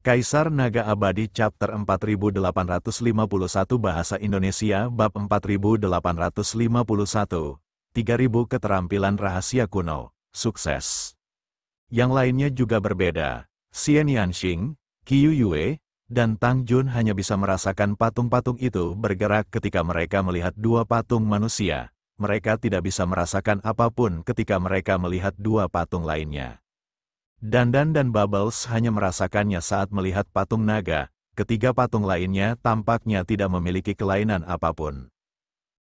Kaisar Naga Abadi Chapter 4851 Bahasa Indonesia Bab 4851 3000 Keterampilan Rahasia Kuno, Sukses. Yang lainnya juga berbeda. Xian Yanxing, Qiu Yue, dan Tang Jun hanya bisa merasakan patung-patung itu bergerak ketika mereka melihat dua patung manusia. Mereka tidak bisa merasakan apapun ketika mereka melihat dua patung lainnya. Dandan dan Bubbles hanya merasakannya saat melihat patung naga, ketiga patung lainnya tampaknya tidak memiliki kelainan apapun.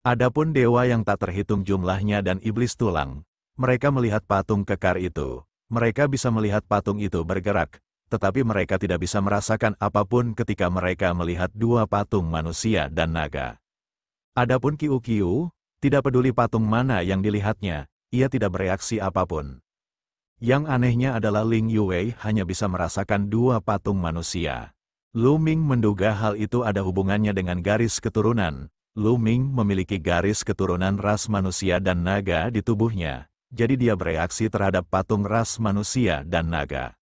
Adapun dewa yang tak terhitung jumlahnya dan iblis tulang, mereka melihat patung kekar itu. Mereka bisa melihat patung itu bergerak, tetapi mereka tidak bisa merasakan apapun ketika mereka melihat dua patung manusia dan naga. Adapun Qiu Qiu, tidak peduli patung mana yang dilihatnya, ia tidak bereaksi apapun. Yang anehnya adalah Ling Yue hanya bisa merasakan dua patung manusia. Lu Ming menduga hal itu ada hubungannya dengan garis keturunan. Lu Ming memiliki garis keturunan ras manusia dan naga di tubuhnya, jadi dia bereaksi terhadap patung ras manusia dan naga.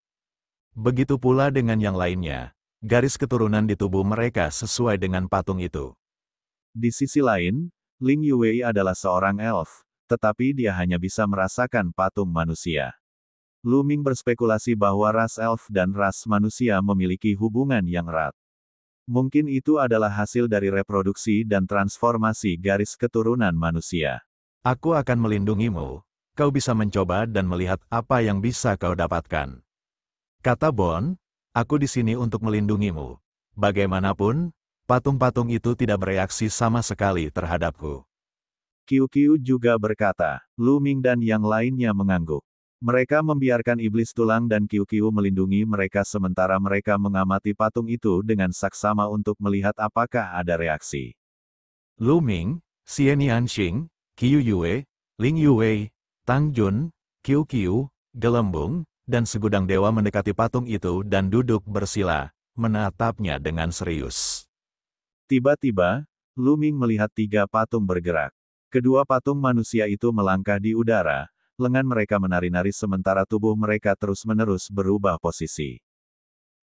Begitu pula dengan yang lainnya, garis keturunan di tubuh mereka sesuai dengan patung itu. Di sisi lain, Ling Yue adalah seorang elf, tetapi dia hanya bisa merasakan patung manusia. Lu Ming berspekulasi bahwa ras elf dan ras manusia memiliki hubungan yang erat. Mungkin itu adalah hasil dari reproduksi dan transformasi garis keturunan manusia. Aku akan melindungimu. Kau bisa mencoba dan melihat apa yang bisa kau dapatkan. Kata Bon, aku di sini untuk melindungimu. Bagaimanapun, patung-patung itu tidak bereaksi sama sekali terhadapku. Qiu Qiu juga berkata. Lu Ming dan yang lainnya mengangguk. Mereka membiarkan iblis tulang dan Qiu Qiu melindungi mereka sementara mereka mengamati patung itu dengan saksama untuk melihat apakah ada reaksi. Lu Ming, Xian Yanxing, Qiu Yue, Ling Yue, Tang Jun, Qiu Qiu, Gelembung, dan segudang dewa mendekati patung itu dan duduk bersila, menatapnya dengan serius. Tiba-tiba, Lu Ming melihat tiga patung bergerak. Kedua patung manusia itu melangkah di udara. Lengan mereka menari-nari sementara tubuh mereka terus-menerus berubah posisi.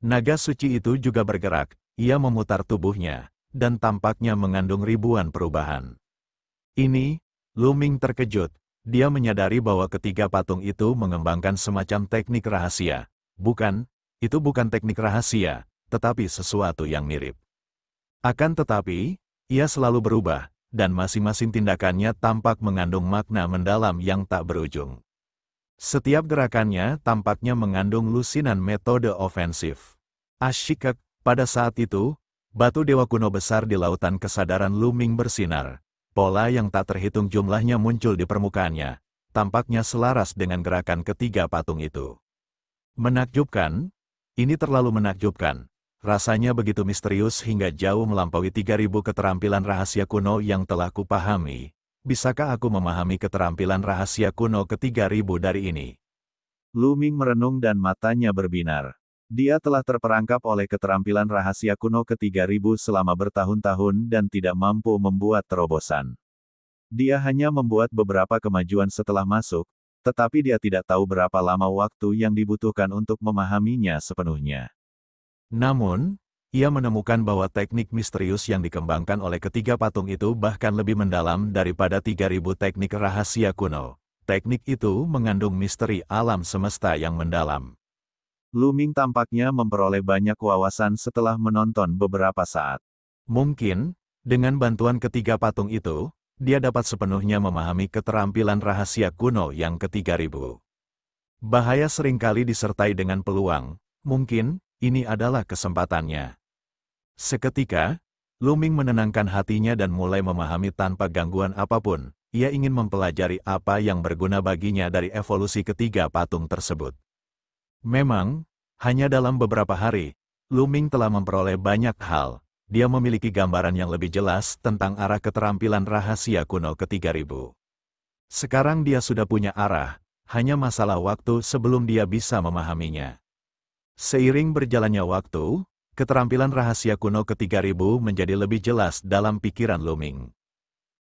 Naga suci itu juga bergerak, ia memutar tubuhnya, dan tampaknya mengandung ribuan perubahan. Ini, Lu Ming terkejut, dia menyadari bahwa ketiga patung itu mengembangkan semacam teknik rahasia. Itu bukan teknik rahasia, tetapi sesuatu yang mirip. Akan tetapi, ia selalu berubah. Dan masing-masing tindakannya tampak mengandung makna mendalam yang tak berujung. Setiap gerakannya tampaknya mengandung lusinan metode ofensif. Asyik, pada saat itu, batu dewa kuno besar di lautan kesadaran Lu Ming bersinar. Pola yang tak terhitung jumlahnya muncul di permukaannya, tampaknya selaras dengan gerakan ketiga patung itu. Menakjubkan, ini terlalu menakjubkan. Rasanya begitu misterius hingga jauh melampaui 3000 keterampilan rahasia kuno yang telah kupahami. Bisakah aku memahami keterampilan rahasia kuno ke-3000 dari ini? Lu Ming merenung dan matanya berbinar. Dia telah terperangkap oleh keterampilan rahasia kuno ke-3000 selama bertahun-tahun dan tidak mampu membuat terobosan. Dia hanya membuat beberapa kemajuan setelah masuk, tetapi dia tidak tahu berapa lama waktu yang dibutuhkan untuk memahaminya sepenuhnya. Namun, ia menemukan bahwa teknik misterius yang dikembangkan oleh ketiga patung itu bahkan lebih mendalam daripada 3000 teknik rahasia kuno. Teknik itu mengandung misteri alam semesta yang mendalam. Lu Ming tampaknya memperoleh banyak wawasan setelah menonton beberapa saat. Mungkin, dengan bantuan ketiga patung itu, dia dapat sepenuhnya memahami keterampilan rahasia kuno yang ke-3000. Bahaya seringkali disertai dengan peluang. Mungkin, ini adalah kesempatannya. Seketika, Lu Ming menenangkan hatinya dan mulai memahami tanpa gangguan apapun. Ia ingin mempelajari apa yang berguna baginya dari evolusi ketiga patung tersebut. Memang, hanya dalam beberapa hari, Lu Ming telah memperoleh banyak hal. Dia memiliki gambaran yang lebih jelas tentang arah keterampilan rahasia kuno ke-3000. Sekarang dia sudah punya arah, hanya masalah waktu sebelum dia bisa memahaminya. Seiring berjalannya waktu, keterampilan rahasia kuno ke-3000 menjadi lebih jelas dalam pikiran Lu Ming.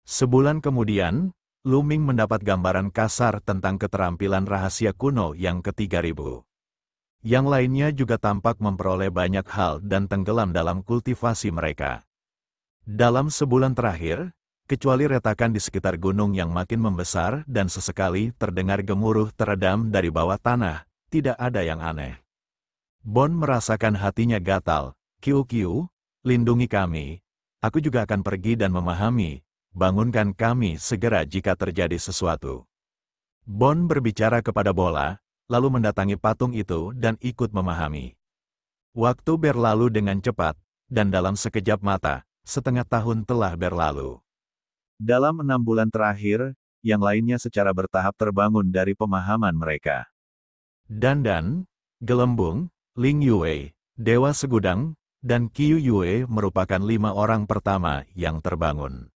Sebulan kemudian, Lu Ming mendapat gambaran kasar tentang keterampilan rahasia kuno yang ke-3000. Yang lainnya juga tampak memperoleh banyak hal dan tenggelam dalam kultivasi mereka. Dalam sebulan terakhir, kecuali retakan di sekitar gunung yang makin membesar dan sesekali terdengar gemuruh teredam dari bawah tanah, tidak ada yang aneh. Bon merasakan hatinya gatal. Kiu, lindungi kami. Aku juga akan pergi dan memahami. Bangunkan kami segera jika terjadi sesuatu. Bon berbicara kepada bola, lalu mendatangi patung itu dan ikut memahami. Waktu berlalu dengan cepat, dan dalam sekejap mata, setengah tahun telah berlalu. Dalam 6 bulan terakhir, yang lainnya secara bertahap terbangun dari pemahaman mereka. Dandan, Gelembung, Ling Yue, Dewa Segudang, dan Qiu Yue merupakan 5 orang pertama yang terbangun.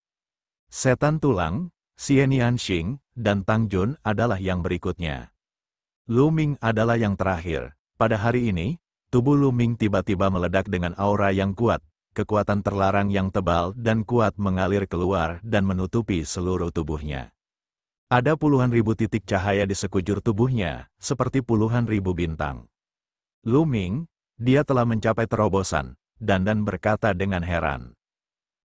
Setan Tulang, Xian Xing, dan Tang Jun adalah yang berikutnya. Lu Ming adalah yang terakhir. Pada hari ini, tubuh Lu Ming tiba-tiba meledak dengan aura yang kuat, kekuatan terlarang yang tebal dan kuat mengalir keluar dan menutupi seluruh tubuhnya. Ada puluhan ribu titik cahaya di sekujur tubuhnya, seperti puluhan ribu bintang. Lu Ming, dia telah mencapai terobosan, Dandan berkata dengan heran.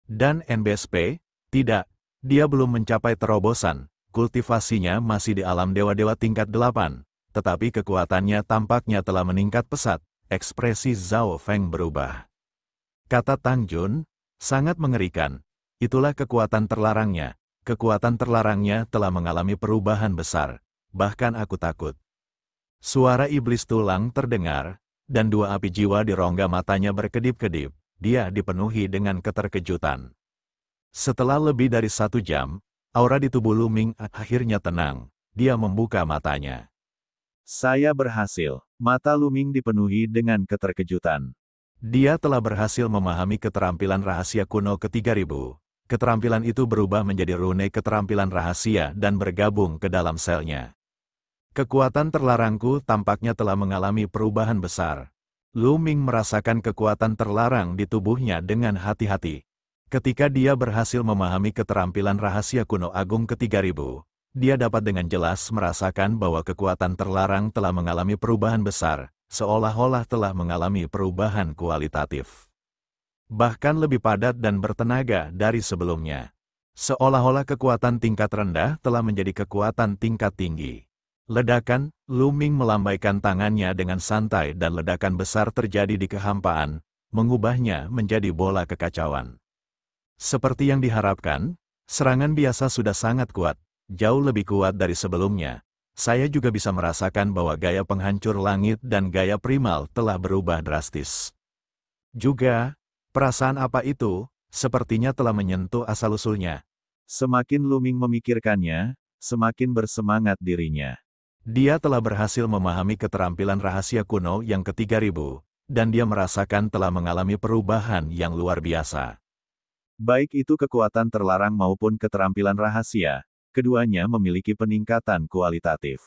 Dan NBSP, tidak, dia belum mencapai terobosan, kultivasinya masih di alam dewa-dewa tingkat 8, tetapi kekuatannya tampaknya telah meningkat pesat, ekspresi Zhao Feng berubah. Kata Tang Jun, sangat mengerikan, itulah kekuatan terlarangnya. Kekuatan terlarangnya telah mengalami perubahan besar, bahkan aku takut. Suara iblis tulang terdengar, dan 2 api jiwa di rongga matanya berkedip-kedip, dia dipenuhi dengan keterkejutan. Setelah lebih dari 1 jam, aura di tubuh Lu Ming akhirnya tenang, dia membuka matanya. Saya berhasil, mata Lu Ming dipenuhi dengan keterkejutan. Dia telah berhasil memahami keterampilan rahasia kuno ke-3000. Keterampilan itu berubah menjadi rune keterampilan rahasia dan bergabung ke dalam selnya. Kekuatan terlarangku tampaknya telah mengalami perubahan besar. Lu Ming merasakan kekuatan terlarang di tubuhnya dengan hati-hati. Ketika dia berhasil memahami keterampilan rahasia kuno agung ke-3000, dia dapat dengan jelas merasakan bahwa kekuatan terlarang telah mengalami perubahan besar, seolah-olah telah mengalami perubahan kualitatif. Bahkan lebih padat dan bertenaga dari sebelumnya. Seolah-olah kekuatan tingkat rendah telah menjadi kekuatan tingkat tinggi. Ledakan, Lu Ming melambaikan tangannya dengan santai dan ledakan besar terjadi di kehampaan, mengubahnya menjadi bola kekacauan. Seperti yang diharapkan, serangan biasa sudah sangat kuat, jauh lebih kuat dari sebelumnya. Saya juga bisa merasakan bahwa gaya penghancur langit dan gaya primal telah berubah drastis. Juga, perasaan apa itu, sepertinya telah menyentuh asal-usulnya. Semakin Lu Ming memikirkannya, semakin bersemangat dirinya. Dia telah berhasil memahami keterampilan rahasia kuno yang ke-3000, dan dia merasakan telah mengalami perubahan yang luar biasa. Baik itu kekuatan terlarang maupun keterampilan rahasia, keduanya memiliki peningkatan kualitatif.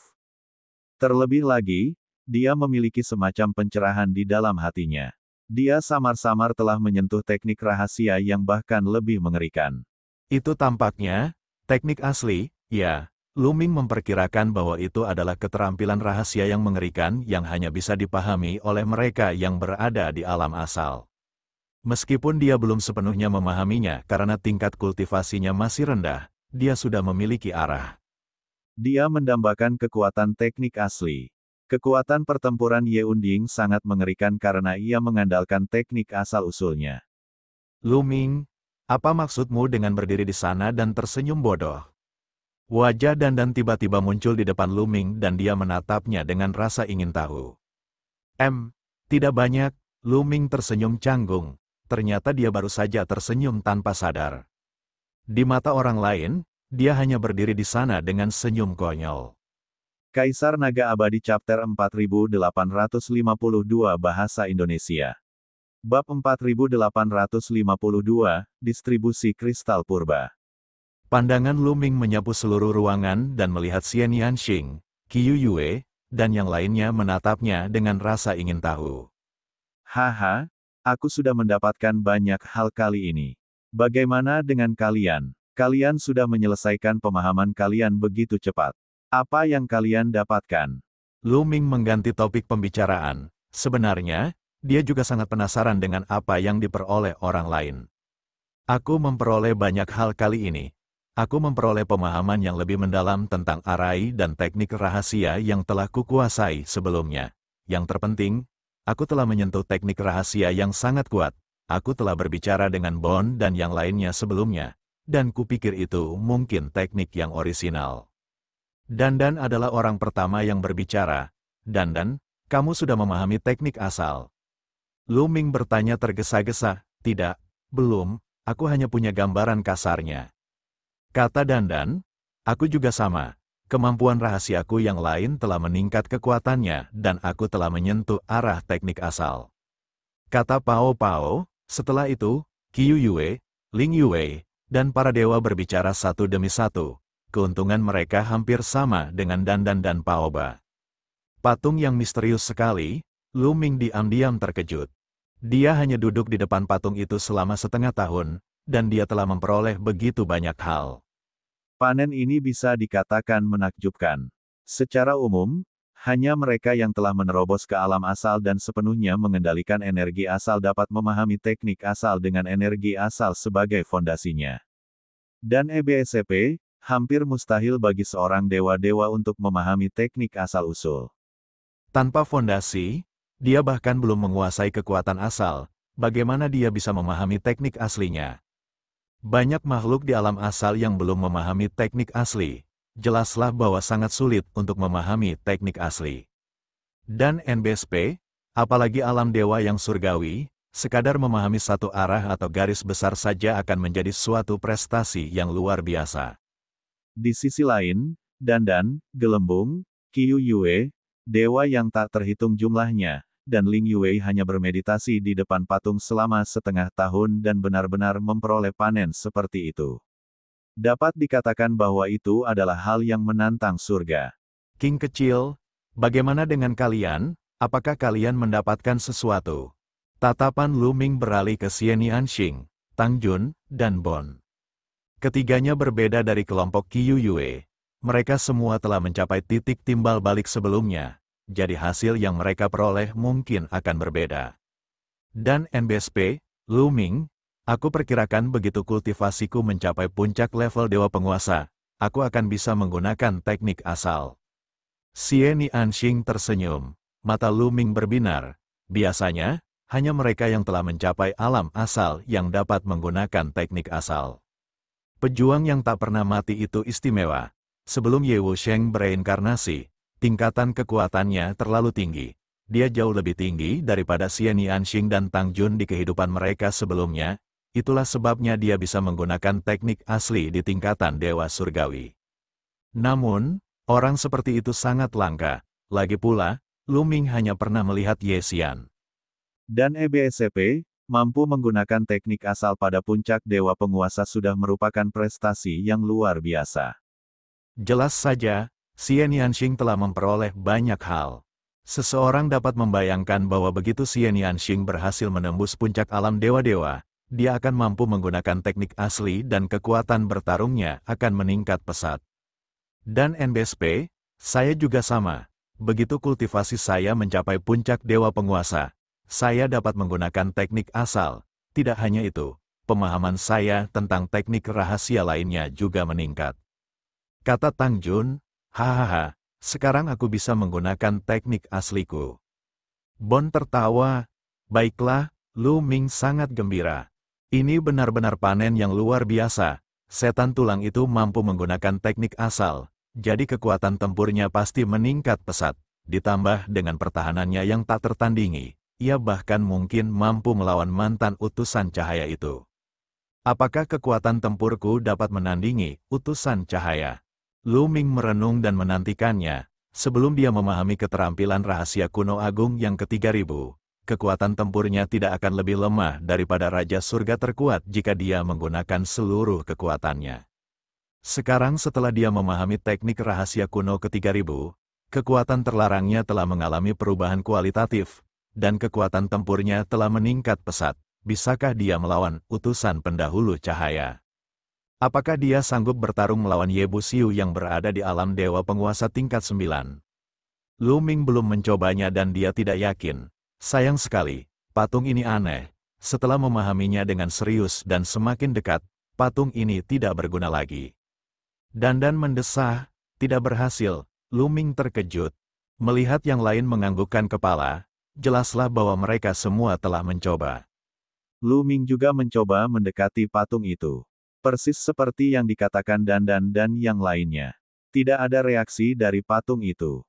Terlebih lagi, dia memiliki semacam pencerahan di dalam hatinya. Dia samar-samar telah menyentuh teknik rahasia yang bahkan lebih mengerikan. Itu tampaknya, teknik asli, ya. Lu Ming memperkirakan bahwa itu adalah keterampilan rahasia yang mengerikan yang hanya bisa dipahami oleh mereka yang berada di alam asal. Meskipun dia belum sepenuhnya memahaminya karena tingkat kultivasinya masih rendah, dia sudah memiliki arah. Dia mendambakan kekuatan teknik asli. Kekuatan pertempuran Ye Unding sangat mengerikan karena ia mengandalkan teknik asal-usulnya. Lu Ming, apa maksudmu dengan berdiri di sana dan tersenyum bodoh? Wajah Dandan tiba-tiba muncul di depan Lu Ming dan dia menatapnya dengan rasa ingin tahu. Tidak banyak, Lu Ming tersenyum canggung. Ternyata dia baru saja tersenyum tanpa sadar. Di mata orang lain, dia hanya berdiri di sana dengan senyum konyol. Kaisar Naga Abadi Chapter 4852 Bahasa Indonesia. Bab 4852, Distribusi Kristal Purba. Pandangan Lu Ming menyapu seluruh ruangan dan melihat Xian Yanxing, Qiu Yue, dan yang lainnya menatapnya dengan rasa ingin tahu. Haha, aku sudah mendapatkan banyak hal kali ini. Bagaimana dengan kalian? Kalian sudah menyelesaikan pemahaman kalian begitu cepat. Apa yang kalian dapatkan? Lu Ming mengganti topik pembicaraan. Sebenarnya, dia juga sangat penasaran dengan apa yang diperoleh orang lain. Aku memperoleh banyak hal kali ini. Aku memperoleh pemahaman yang lebih mendalam tentang arai dan teknik rahasia yang telah kukuasai sebelumnya. Yang terpenting, aku telah menyentuh teknik rahasia yang sangat kuat. Aku telah berbicara dengan Bond dan yang lainnya sebelumnya. Dan kupikir itu mungkin teknik yang orisinal. Dandan adalah orang pertama yang berbicara. Dandan, kamu sudah memahami teknik asal. Lu Ming bertanya tergesa-gesa. Tidak, belum, aku hanya punya gambaran kasarnya. Kata Dandan, aku juga sama. Kemampuan rahasiaku yang lain telah meningkat kekuatannya dan aku telah menyentuh arah teknik asal. Kata Pao Pao, setelah itu, Qiu Yue, Ling Yue, dan para dewa berbicara satu demi satu. Keuntungan mereka hampir sama dengan Dandan dan Paoba. Patung yang misterius sekali, Lu Ming diam-diam terkejut. Dia hanya duduk di depan patung itu selama setengah tahun, dan dia telah memperoleh begitu banyak hal. Panen ini bisa dikatakan menakjubkan. Secara umum, hanya mereka yang telah menerobos ke alam asal dan sepenuhnya mengendalikan energi asal dapat memahami teknik asal dengan energi asal sebagai fondasinya. Dan EBSCP, hampir mustahil bagi seorang dewa-dewa untuk memahami teknik asal-usul. Tanpa fondasi, dia bahkan belum menguasai kekuatan asal, bagaimana dia bisa memahami teknik aslinya? Banyak makhluk di alam asal yang belum memahami teknik asli, jelaslah bahwa sangat sulit untuk memahami teknik asli. Dan NBSP, apalagi alam dewa yang surgawi, sekadar memahami satu arah atau garis besar saja akan menjadi suatu prestasi yang luar biasa. Di sisi lain, Dandan, Gelembung, Qiu Yue, dewa yang tak terhitung jumlahnya, dan Ling Yue hanya bermeditasi di depan patung selama setengah tahun dan benar-benar memperoleh panen seperti itu. Dapat dikatakan bahwa itu adalah hal yang menantang surga. King kecil, bagaimana dengan kalian? Apakah kalian mendapatkan sesuatu? Tatapan Lu Ming beralih ke Xiannianxing, Tang Jun, dan Bond. Ketiganya berbeda dari kelompok Qiu Yue. Mereka semua telah mencapai titik timbal balik sebelumnya, jadi hasil yang mereka peroleh mungkin akan berbeda. Dan NBSP, Lu Ming, aku perkirakan begitu kultivasiku mencapai puncak level Dewa Penguasa, aku akan bisa menggunakan teknik asal. Xiannianxing tersenyum, mata Lu Ming berbinar. Biasanya, hanya mereka yang telah mencapai alam asal yang dapat menggunakan teknik asal. Pejuang yang tak pernah mati itu istimewa. Sebelum Ye Wusheng bereinkarnasi, tingkatan kekuatannya terlalu tinggi. Dia jauh lebih tinggi daripada Xiannianxing dan Tang Jun di kehidupan mereka sebelumnya. Itulah sebabnya dia bisa menggunakan teknik asli di tingkatan Dewa Surgawi. Namun, orang seperti itu sangat langka. Lagi pula, Lu Ming hanya pernah melihat Ye Xian. Dan EBSCP, mampu menggunakan teknik asal pada puncak Dewa Penguasa sudah merupakan prestasi yang luar biasa. Jelas saja, Xiannianxing telah memperoleh banyak hal. Seseorang dapat membayangkan bahwa begitu Xiannianxing berhasil menembus puncak alam dewa-dewa, dia akan mampu menggunakan teknik asli dan kekuatan bertarungnya akan meningkat pesat. Dan NBSP, saya juga sama. Begitu kultivasi saya mencapai puncak Dewa Penguasa, saya dapat menggunakan teknik asal. Tidak hanya itu, pemahaman saya tentang teknik rahasia lainnya juga meningkat. Kata Tang Jun, hahaha, sekarang aku bisa menggunakan teknik asliku. Bond tertawa, baiklah, Lu Ming sangat gembira. Ini benar-benar panen yang luar biasa. Setan tulang itu mampu menggunakan teknik asal, jadi kekuatan tempurnya pasti meningkat pesat. Ditambah dengan pertahanannya yang tak tertandingi, ia bahkan mungkin mampu melawan mantan utusan cahaya itu. Apakah kekuatan tempurku dapat menandingi utusan cahaya? Lu Ming merenung dan menantikannya. Sebelum dia memahami keterampilan rahasia kuno agung yang ke-3000, kekuatan tempurnya tidak akan lebih lemah daripada Raja Surga terkuat jika dia menggunakan seluruh kekuatannya. Sekarang setelah dia memahami teknik rahasia kuno ke-3000, kekuatan terlarangnya telah mengalami perubahan kualitatif, dan kekuatan tempurnya telah meningkat pesat. Bisakah dia melawan utusan pendahulu cahaya? Apakah dia sanggup bertarung melawan Ye Buxiu yang berada di alam Dewa Penguasa tingkat 9? Lu Ming belum mencobanya dan dia tidak yakin. Sayang sekali, patung ini aneh. Setelah memahaminya dengan serius dan semakin dekat, patung ini tidak berguna lagi. Dandan mendesah, tidak berhasil. Lu Ming terkejut. Melihat yang lain menganggukkan kepala, jelaslah bahwa mereka semua telah mencoba. Lu Ming juga mencoba mendekati patung itu. Persis seperti yang dikatakan Dandan dan yang lainnya. Tidak ada reaksi dari patung itu.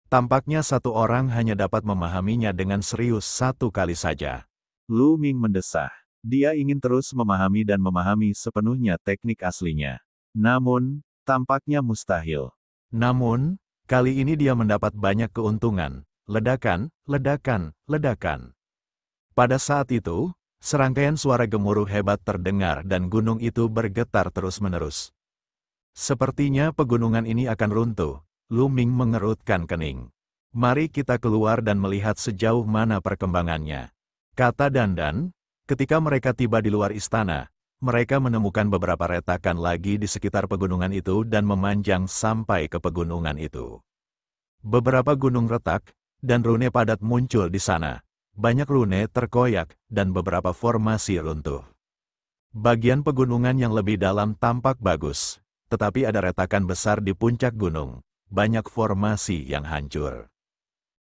Tampaknya satu orang hanya dapat memahaminya dengan serius satu kali saja. Lu Ming mendesah. Dia ingin terus memahami dan memahami sepenuhnya teknik aslinya. Namun, tampaknya mustahil. Namun, kali ini dia mendapat banyak keuntungan. Ledakan, ledakan, ledakan. Pada saat itu, serangkaian suara gemuruh hebat terdengar dan gunung itu bergetar terus-menerus. Sepertinya pegunungan ini akan runtuh. Lu Ming mengerutkan kening. Mari kita keluar dan melihat sejauh mana perkembangannya, kata Dandan. Ketika mereka tiba di luar istana, mereka menemukan beberapa retakan lagi di sekitar pegunungan itu dan memanjang sampai ke pegunungan itu. Beberapa gunung retak, dan rune padat muncul di sana. Banyak rune terkoyak, dan beberapa formasi runtuh. Bagian pegunungan yang lebih dalam tampak bagus, tetapi ada retakan besar di puncak gunung. Banyak formasi yang hancur.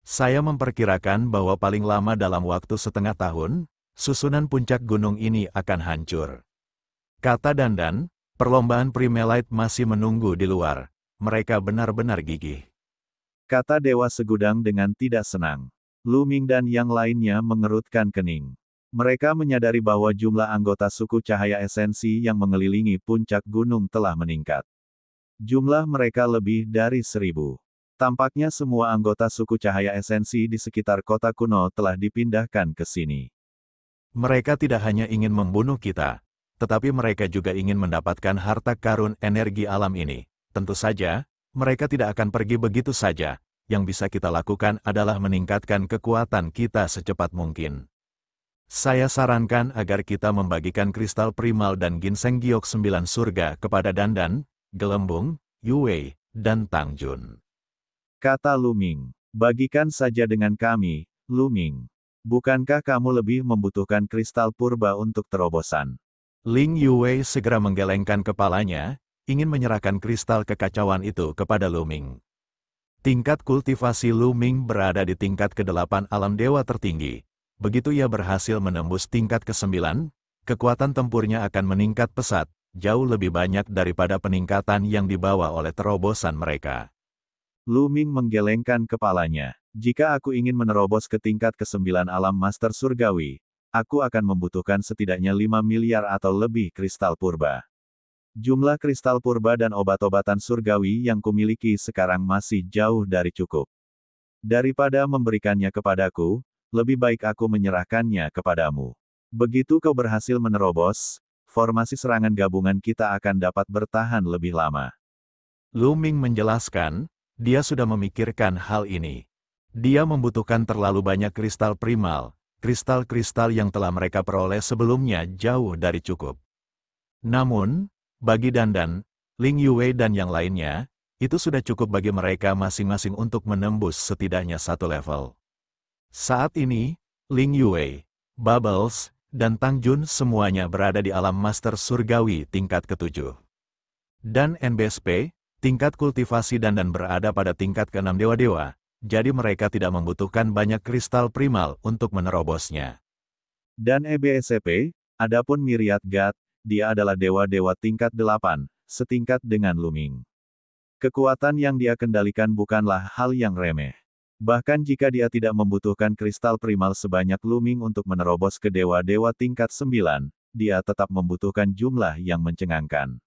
Saya memperkirakan bahwa paling lama dalam waktu setengah tahun, susunan puncak gunung ini akan hancur. Kata Dandan, perlombaan Primelite masih menunggu di luar. Mereka benar-benar gigih. Kata Dewa Segudang dengan tidak senang. Lu Ming dan yang lainnya mengerutkan kening. Mereka menyadari bahwa jumlah anggota suku cahaya esensi yang mengelilingi puncak gunung telah meningkat. Jumlah mereka lebih dari 1000. Tampaknya semua anggota suku cahaya esensi di sekitar kota kuno telah dipindahkan ke sini. Mereka tidak hanya ingin membunuh kita, tetapi mereka juga ingin mendapatkan harta karun energi alam ini. Tentu saja, mereka tidak akan pergi begitu saja. Yang bisa kita lakukan adalah meningkatkan kekuatan kita secepat mungkin. Saya sarankan agar kita membagikan kristal primal dan ginseng giok 9 surga kepada Dandan, Gelembung, Yue, dan Tang Jun. Kata Lu Ming, bagikan saja dengan kami, Lu Ming. Bukankah kamu lebih membutuhkan kristal purba untuk terobosan? Ling Yue segera menggelengkan kepalanya, ingin menyerahkan kristal kekacauan itu kepada Lu Ming. Tingkat kultivasi Lu Ming berada di tingkat ke-8 alam dewa tertinggi. Begitu ia berhasil menembus tingkat ke-9, kekuatan tempurnya akan meningkat pesat, jauh lebih banyak daripada peningkatan yang dibawa oleh terobosan mereka. Lu Ming menggelengkan kepalanya. Jika aku ingin menerobos ke tingkat ke-9 alam master surgawi, aku akan membutuhkan setidaknya 5 miliar atau lebih kristal purba. Jumlah kristal purba dan obat-obatan surgawi yang kumiliki sekarang masih jauh dari cukup. Daripada memberikannya kepadaku, lebih baik aku menyerahkannya kepadamu. Begitu kau berhasil menerobos, formasi serangan gabungan kita akan dapat bertahan lebih lama. Lu Ming menjelaskan, dia sudah memikirkan hal ini. Dia membutuhkan terlalu banyak kristal primal, kristal-kristal yang telah mereka peroleh sebelumnya jauh dari cukup. Namun, bagi Dandan, Ling Yue dan yang lainnya, itu sudah cukup bagi mereka masing-masing untuk menembus setidaknya satu level. Saat ini, Ling Yue, Bubbles, dan Tang Jun semuanya berada di alam master surgawi tingkat ke-7. Dan NBSP, tingkat kultivasi Dandan berada pada tingkat ke-6 dewa-dewa, jadi mereka tidak membutuhkan banyak kristal primal untuk menerobosnya. Dan EBSP, adapun Myriad God, dia adalah dewa-dewa tingkat 8, setingkat dengan Lu Ming. Kekuatan yang dia kendalikan bukanlah hal yang remeh. Bahkan jika dia tidak membutuhkan kristal primal sebanyak Lu Ming untuk menerobos ke dewa-dewa tingkat 9, dia tetap membutuhkan jumlah yang mencengangkan.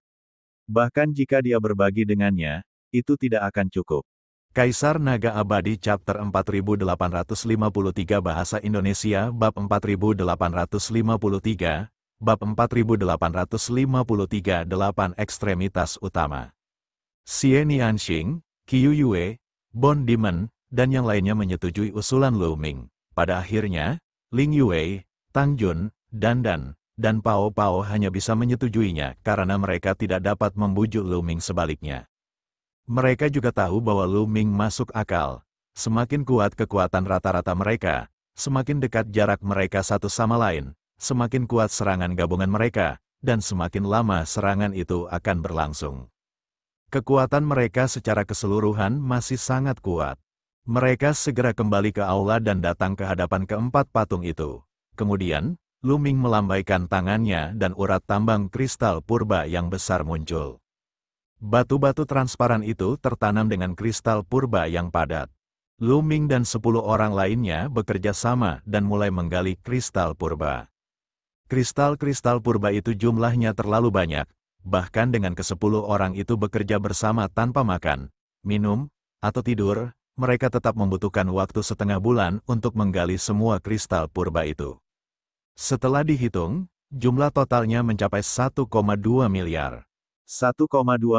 Bahkan jika dia berbagi dengannya, itu tidak akan cukup. Kaisar Naga Abadi Chapter 4853 Bahasa Indonesia Bab 4853, Bab 4853 8 Ekstremitas Utama. Xie Nianxing, Qiu Yue, Bond Demon, dan yang lainnya menyetujui usulan Lu Ming. Pada akhirnya, Ling Yue, Tang Jun, Dandan, dan Pao Pao hanya bisa menyetujuinya karena mereka tidak dapat membujuk Lu Ming sebaliknya. Mereka juga tahu bahwa Lu Ming masuk akal. Semakin kuat kekuatan rata-rata mereka, semakin dekat jarak mereka satu sama lain, semakin kuat serangan gabungan mereka, dan semakin lama serangan itu akan berlangsung. Kekuatan mereka secara keseluruhan masih sangat kuat. Mereka segera kembali ke aula dan datang ke hadapan keempat patung itu. Kemudian, Lu Ming melambaikan tangannya dan urat tambang kristal purba yang besar muncul. Batu-batu transparan itu tertanam dengan kristal purba yang padat. Lu Ming dan 10 orang lainnya bekerja sama dan mulai menggali kristal purba. Kristal-kristal purba itu jumlahnya terlalu banyak, bahkan dengan ke-10 orang itu bekerja bersama tanpa makan, minum, atau tidur, mereka tetap membutuhkan waktu setengah bulan untuk menggali semua kristal purba itu. Setelah dihitung, jumlah totalnya mencapai 1,2 miliar. 1,2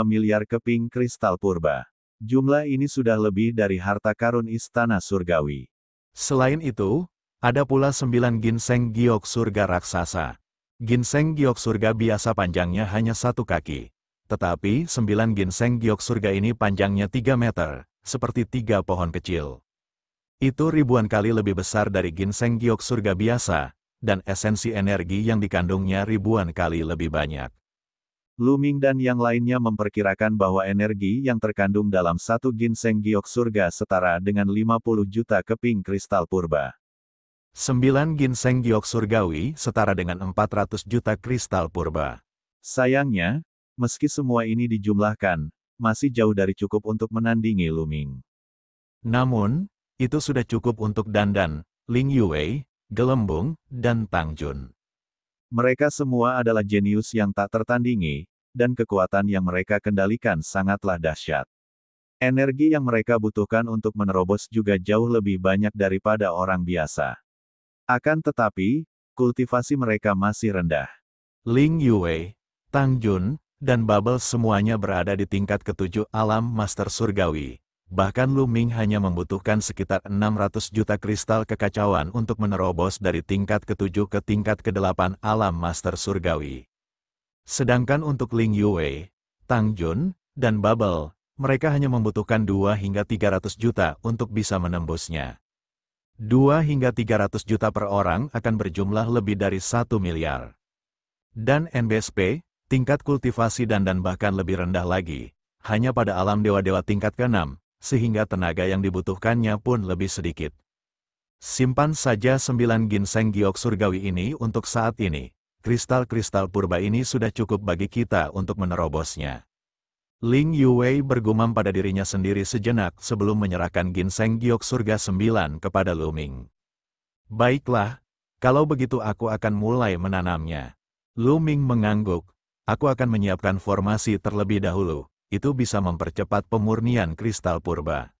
miliar keping kristal purba. Jumlah ini sudah lebih dari harta karun istana surgawi. Selain itu, ada pula 9 ginseng giok surga raksasa. Ginseng giok surga biasa panjangnya hanya 1 kaki. Tetapi 9 ginseng giok surga ini panjangnya 3 meter, seperti 3 pohon kecil. Itu ribuan kali lebih besar dari ginseng giok surga biasa, dan esensi energi yang dikandungnya ribuan kali lebih banyak. Lu Ming dan yang lainnya memperkirakan bahwa energi yang terkandung dalam 1 ginseng giok surga setara dengan 50 juta keping kristal purba. 9 ginseng giok surgawi setara dengan 400 juta kristal purba. Sayangnya, meski semua ini dijumlahkan, masih jauh dari cukup untuk menandingi Lu Ming. Namun, itu sudah cukup untuk Dandan, Ling Yue, Gelembung, dan Tang Jun. Mereka semua adalah jenius yang tak tertandingi, dan kekuatan yang mereka kendalikan sangatlah dahsyat. Energi yang mereka butuhkan untuk menerobos juga jauh lebih banyak daripada orang biasa. Akan tetapi, kultivasi mereka masih rendah. Ling Yue, Tang Jun, dan Bubbles semuanya berada di tingkat ke-7 alam Master Surgawi. Bahkan Lu Ming hanya membutuhkan sekitar 600 juta kristal kekacauan untuk menerobos dari tingkat ke-7 ke tingkat ke-8 alam Master Surgawi. Sedangkan untuk Ling Yue, Tang Jun, dan Bubble, mereka hanya membutuhkan 2 hingga 300 juta untuk bisa menembusnya. 2 hingga 300 juta per orang akan berjumlah lebih dari 1 miliar. Dan NBSP, tingkat kultivasi dan bahkan lebih rendah lagi, hanya pada alam dewa-dewa tingkat ke-6, sehingga tenaga yang dibutuhkannya pun lebih sedikit. Simpan saja 9 ginseng giok surgawi ini untuk saat ini. Kristal-kristal purba ini sudah cukup bagi kita untuk menerobosnya. Ling Yue bergumam pada dirinya sendiri sejenak sebelum menyerahkan ginseng giok surga 9 kepada Lu Ming. Baiklah, kalau begitu aku akan mulai menanamnya. Lu Ming mengangguk, aku akan menyiapkan formasi terlebih dahulu. Itu bisa mempercepat pemurnian kristal purba.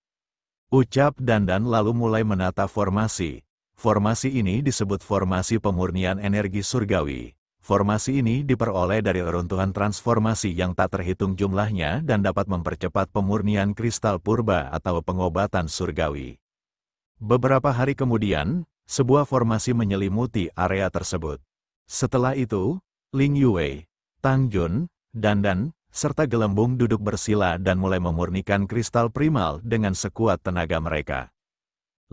Ucap Dandan lalu mulai menata formasi. Formasi ini disebut formasi pemurnian energi surgawi. Formasi ini diperoleh dari reruntuhan transformasi yang tak terhitung jumlahnya dan dapat mempercepat pemurnian kristal purba atau pengobatan surgawi. Beberapa hari kemudian, sebuah formasi menyelimuti area tersebut. Setelah itu, Ling Yue, Tang Jun, Dandan, serta Gelembung duduk bersila dan mulai memurnikan kristal primal dengan sekuat tenaga mereka.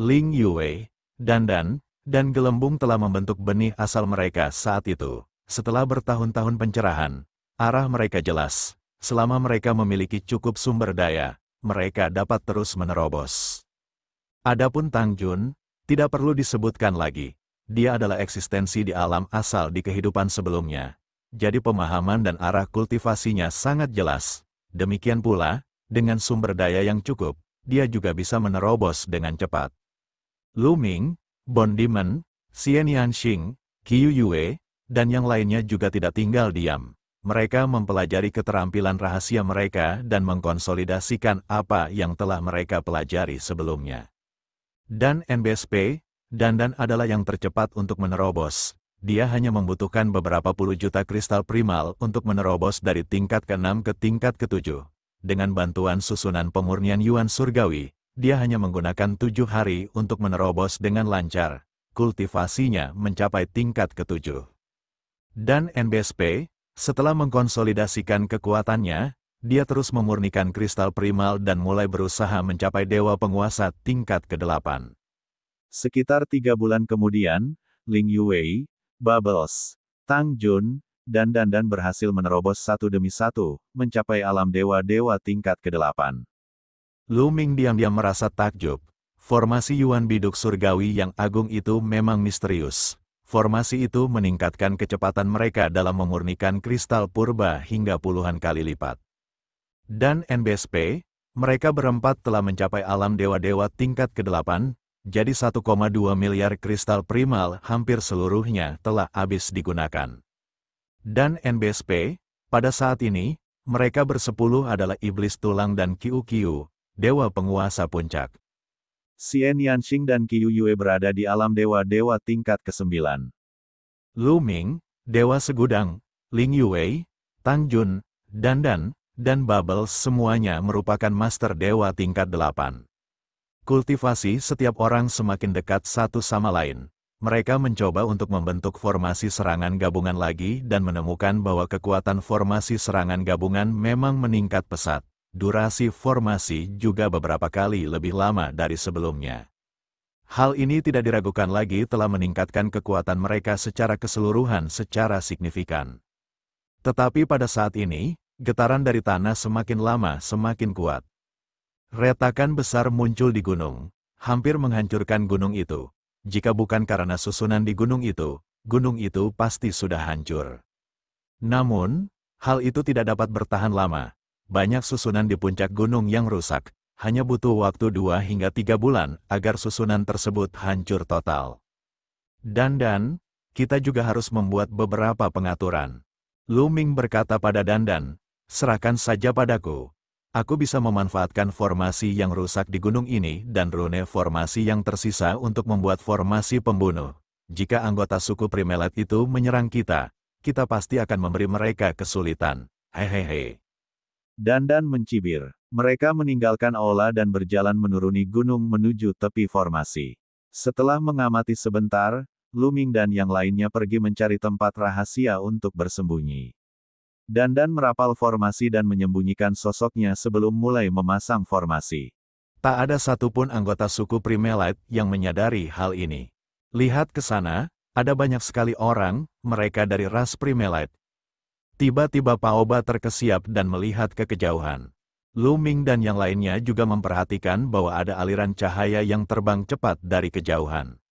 Ling Yue, Dandan, dan Gelembung telah membentuk benih asal mereka saat itu. Setelah bertahun-tahun pencerahan, arah mereka jelas. Selama mereka memiliki cukup sumber daya, mereka dapat terus menerobos. Adapun Tang Jun, tidak perlu disebutkan lagi. Dia adalah eksistensi di alam asal di kehidupan sebelumnya. Jadi pemahaman dan arah kultivasinya sangat jelas. Demikian pula, dengan sumber daya yang cukup, dia juga bisa menerobos dengan cepat. Lu Ming, Bond Demon, Xian Yanxing, Qiu Yue, dan yang lainnya juga tidak tinggal diam. Mereka mempelajari keterampilan rahasia mereka dan mengkonsolidasikan apa yang telah mereka pelajari sebelumnya. Dan NBSP, Dandan adalah yang tercepat untuk menerobos. Dia hanya membutuhkan beberapa puluh juta kristal primal untuk menerobos dari tingkat ke-6 ke tingkat ke-7. Dengan bantuan susunan pemurnian Yuan Surgawi, dia hanya menggunakan 7 hari untuk menerobos dengan lancar. Kultivasinya mencapai tingkat ke-7. Dan NBSP, setelah mengkonsolidasikan kekuatannya, dia terus memurnikan kristal primal dan mulai berusaha mencapai dewa penguasa tingkat ke-8. Sekitar 3 bulan kemudian, Ling Yuwei, Bubbles, Tang Jun, dan Dandan berhasil menerobos satu demi satu, mencapai alam dewa-dewa tingkat ke-8. Lu Ming diam-diam merasa takjub. Formasi Yuan Biduk Surgawi yang agung itu memang misterius. Formasi itu meningkatkan kecepatan mereka dalam memurnikan kristal purba hingga puluhan kali lipat. Dan NBSP, mereka berempat telah mencapai alam dewa-dewa tingkat ke-8, jadi 1,2 miliar kristal primal hampir seluruhnya telah habis digunakan. Dan NBSP, pada saat ini, mereka bersepuluh adalah Iblis Tulang dan Qiu, dewa penguasa puncak. Xian Yanxing dan Qiu Yue berada di alam dewa-dewa tingkat ke-9. Lu Ming, Dewa Segudang, Ling Yuwei, Tang Jun, Dandan, dan Bubbles semuanya merupakan master dewa tingkat 8. Kultivasi setiap orang semakin dekat satu sama lain. Mereka mencoba untuk membentuk formasi serangan gabungan lagi dan menemukan bahwa kekuatan formasi serangan gabungan memang meningkat pesat. Durasi formasi juga beberapa kali lebih lama dari sebelumnya. Hal ini tidak diragukan lagi telah meningkatkan kekuatan mereka secara keseluruhan secara signifikan. Tetapi pada saat ini, getaran dari tanah semakin lama semakin kuat. Retakan besar muncul di gunung, hampir menghancurkan gunung itu. Jika bukan karena susunan di gunung itu pasti sudah hancur. Namun, hal itu tidak dapat bertahan lama. Banyak susunan di puncak gunung yang rusak. Hanya butuh waktu 2 hingga 3 bulan agar susunan tersebut hancur total. Dan, kita juga harus membuat beberapa pengaturan. Lu Ming berkata pada Dandan, serahkan saja padaku. Aku bisa memanfaatkan formasi yang rusak di gunung ini dan rune formasi yang tersisa untuk membuat formasi pembunuh. Jika anggota suku Primelet itu menyerang kita, kita pasti akan memberi mereka kesulitan. Hehehe. Dandan mencibir. Mereka meninggalkan aula dan berjalan menuruni gunung menuju tepi formasi. Setelah mengamati sebentar, Lu Ming dan yang lainnya pergi mencari tempat rahasia untuk bersembunyi. Dandan merapal formasi dan menyembunyikan sosoknya sebelum mulai memasang formasi. Tak ada satupun anggota suku Primelite yang menyadari hal ini. Lihat ke sana, ada banyak sekali orang, mereka dari ras Primelite. Tiba-tiba Paoba terkesiap dan melihat ke kejauhan. Lu Ming dan yang lainnya juga memperhatikan bahwa ada aliran cahaya yang terbang cepat dari kejauhan.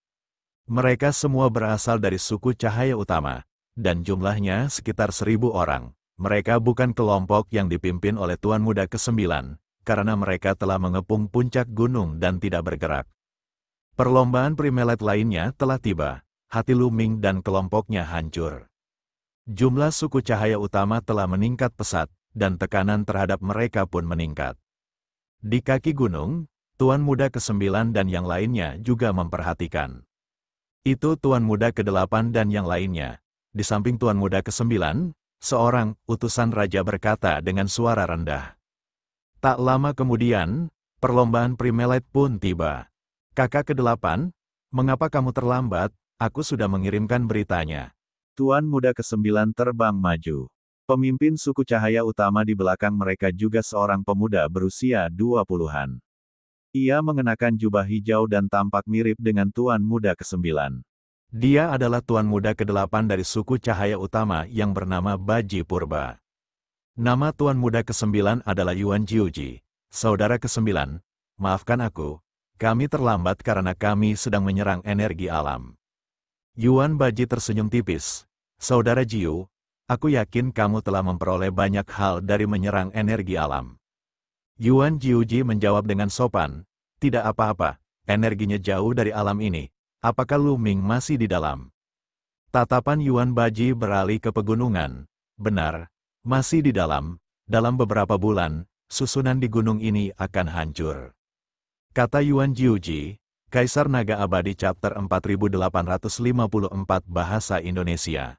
Mereka semua berasal dari suku cahaya utama, dan jumlahnya sekitar 1.000 orang. Mereka bukan kelompok yang dipimpin oleh Tuan Muda ke-9, karena mereka telah mengepung puncak gunung dan tidak bergerak. Perlombaan Primelite lainnya telah tiba, hati Lu Ming dan kelompoknya hancur. Jumlah suku cahaya utama telah meningkat pesat, dan tekanan terhadap mereka pun meningkat. Di kaki gunung, Tuan Muda ke-9 dan yang lainnya juga memperhatikan. Itu Tuan Muda ke-8 dan yang lainnya. Di samping Tuan Muda ke-9, seorang utusan raja berkata dengan suara rendah. Tak lama kemudian, perlombaan Primelite pun tiba. Kakak ke-8, mengapa kamu terlambat? Aku sudah mengirimkan beritanya. Tuan Muda ke-9 terbang maju. Pemimpin suku cahaya utama di belakang mereka juga seorang pemuda berusia 20-an. Ia mengenakan jubah hijau dan tampak mirip dengan Tuan Muda ke-9. Dia adalah Tuan Muda ke-8 dari suku cahaya utama yang bernama Baji Purba. Nama Tuan Muda ke-9 adalah Yuan Jiuji. Saudara ke-9, maafkan aku, kami terlambat karena kami sedang menyerang energi alam. Yuan Baji tersenyum tipis. Saudara Jiu, aku yakin kamu telah memperoleh banyak hal dari menyerang energi alam. Yuan Jiuji menjawab dengan sopan, tidak apa-apa, energinya jauh dari alam ini. Apakah Lu Ming masih di dalam? Tatapan Yuan Baji beralih ke pegunungan. Benar, masih di dalam. Dalam beberapa bulan, susunan di gunung ini akan hancur. Kata Yuan Jiuji, Kaisar Naga Abadi Chapter 4854 Bahasa Indonesia.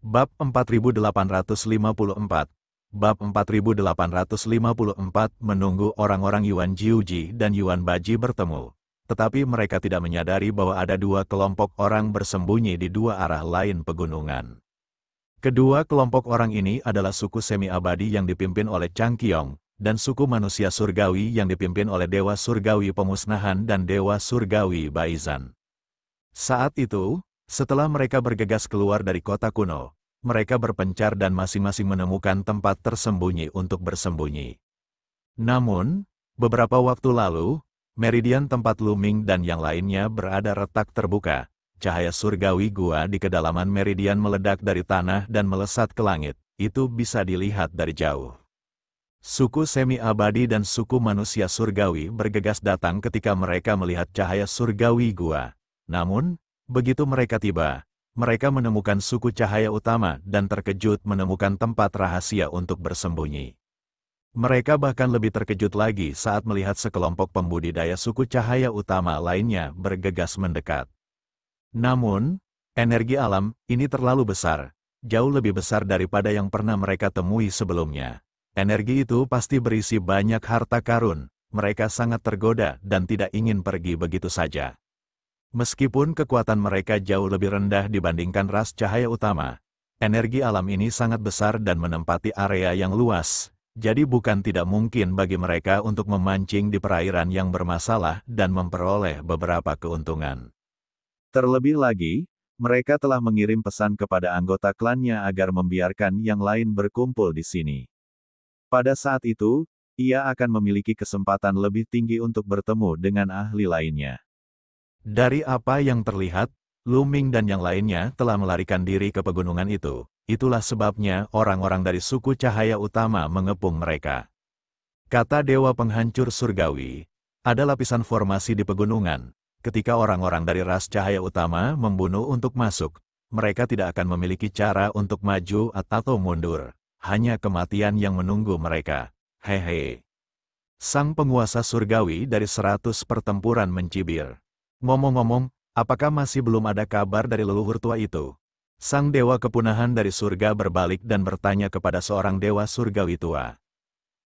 Bab 4854. Bab 4854 menunggu orang-orang Yuan Jiuji dan Yuan Baji bertemu. Tetapi mereka tidak menyadari bahwa ada dua kelompok orang bersembunyi di dua arah lain pegunungan. Kedua kelompok orang ini adalah suku semi-abadi yang dipimpin oleh Chang Qiong, dan suku manusia surgawi yang dipimpin oleh Dewa Surgawi Pemusnahan dan Dewa Surgawi Baizan. Saat itu, setelah mereka bergegas keluar dari kota kuno, mereka berpencar dan masing-masing menemukan tempat tersembunyi untuk bersembunyi. Namun, beberapa waktu lalu, meridian tempat Lu Ming dan yang lainnya berada retak terbuka. Cahaya surgawi gua di kedalaman meridian meledak dari tanah dan melesat ke langit, itu bisa dilihat dari jauh. Suku semi-abadi dan suku manusia surgawi bergegas datang ketika mereka melihat cahaya surgawi gua. Namun, begitu mereka tiba, mereka menemukan suku cahaya utama dan terkejut menemukan tempat rahasia untuk bersembunyi. Mereka bahkan lebih terkejut lagi saat melihat sekelompok pembudidaya suku cahaya utama lainnya bergegas mendekat. Namun, energi alam ini terlalu besar, jauh lebih besar daripada yang pernah mereka temui sebelumnya. Energi itu pasti berisi banyak harta karun, mereka sangat tergoda dan tidak ingin pergi begitu saja. Meskipun kekuatan mereka jauh lebih rendah dibandingkan ras cahaya utama, energi alam ini sangat besar dan menempati area yang luas, jadi bukan tidak mungkin bagi mereka untuk memancing di perairan yang bermasalah dan memperoleh beberapa keuntungan. Terlebih lagi, mereka telah mengirim pesan kepada anggota klannya agar membiarkan yang lain berkumpul di sini. Pada saat itu, ia akan memiliki kesempatan lebih tinggi untuk bertemu dengan ahli lainnya. Dari apa yang terlihat, Lu Ming dan yang lainnya telah melarikan diri ke pegunungan itu. Itulah sebabnya orang-orang dari suku cahaya utama mengepung mereka. Kata Dewa Penghancur Surgawi, ada lapisan formasi di pegunungan. Ketika orang-orang dari ras cahaya utama membunuh untuk masuk, mereka tidak akan memiliki cara untuk maju atau mundur. Hanya kematian yang menunggu mereka. Hehe. Sang penguasa surgawi dari 100 pertempuran mencibir. Ngomong-ngomong, apakah masih belum ada kabar dari leluhur tua itu? Sang dewa kepunahan dari surga berbalik dan bertanya kepada seorang dewa surgawi tua.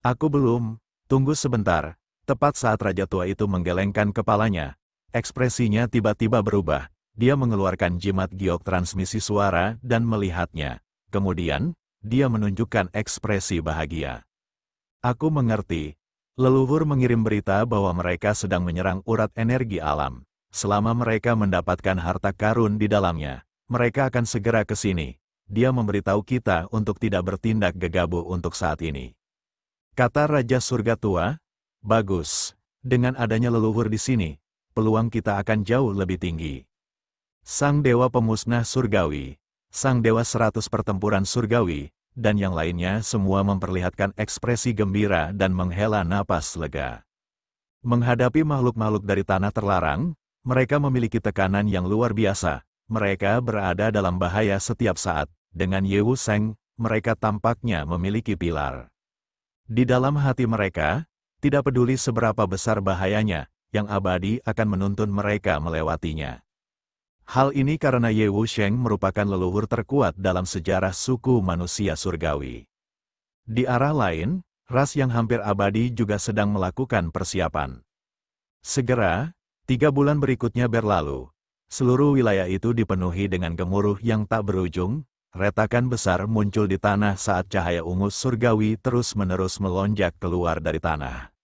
Aku belum, tunggu sebentar. Tepat saat raja tua itu menggelengkan kepalanya, ekspresinya tiba-tiba berubah. Dia mengeluarkan jimat giok transmisi suara dan melihatnya. Kemudian, dia menunjukkan ekspresi bahagia. Aku mengerti. Leluhur mengirim berita bahwa mereka sedang menyerang urat energi alam. Selama mereka mendapatkan harta karun di dalamnya, mereka akan segera ke sini. Dia memberitahu kita untuk tidak bertindak gegabah untuk saat ini. Kata Raja Surga Tua, bagus. Dengan adanya leluhur di sini, peluang kita akan jauh lebih tinggi. Sang Dewa Pemusnah Surgawi, Sang Dewa 100 Pertempuran Surgawi, dan yang lainnya semua memperlihatkan ekspresi gembira dan menghela napas lega. Menghadapi makhluk-makhluk dari tanah terlarang, mereka memiliki tekanan yang luar biasa. Mereka berada dalam bahaya setiap saat. Dengan Ye Wu Sheng, mereka tampaknya memiliki pilar. Di dalam hati mereka, tidak peduli seberapa besar bahayanya, yang abadi akan menuntun mereka melewatinya. Hal ini karena Ye Wu Sheng merupakan leluhur terkuat dalam sejarah suku manusia surgawi. Di arah lain, ras yang hampir abadi juga sedang melakukan persiapan. Segera, 3 bulan berikutnya berlalu. Seluruh wilayah itu dipenuhi dengan gemuruh yang tak berujung. Retakan besar muncul di tanah saat cahaya ungu surgawi terus-menerus melonjak keluar dari tanah.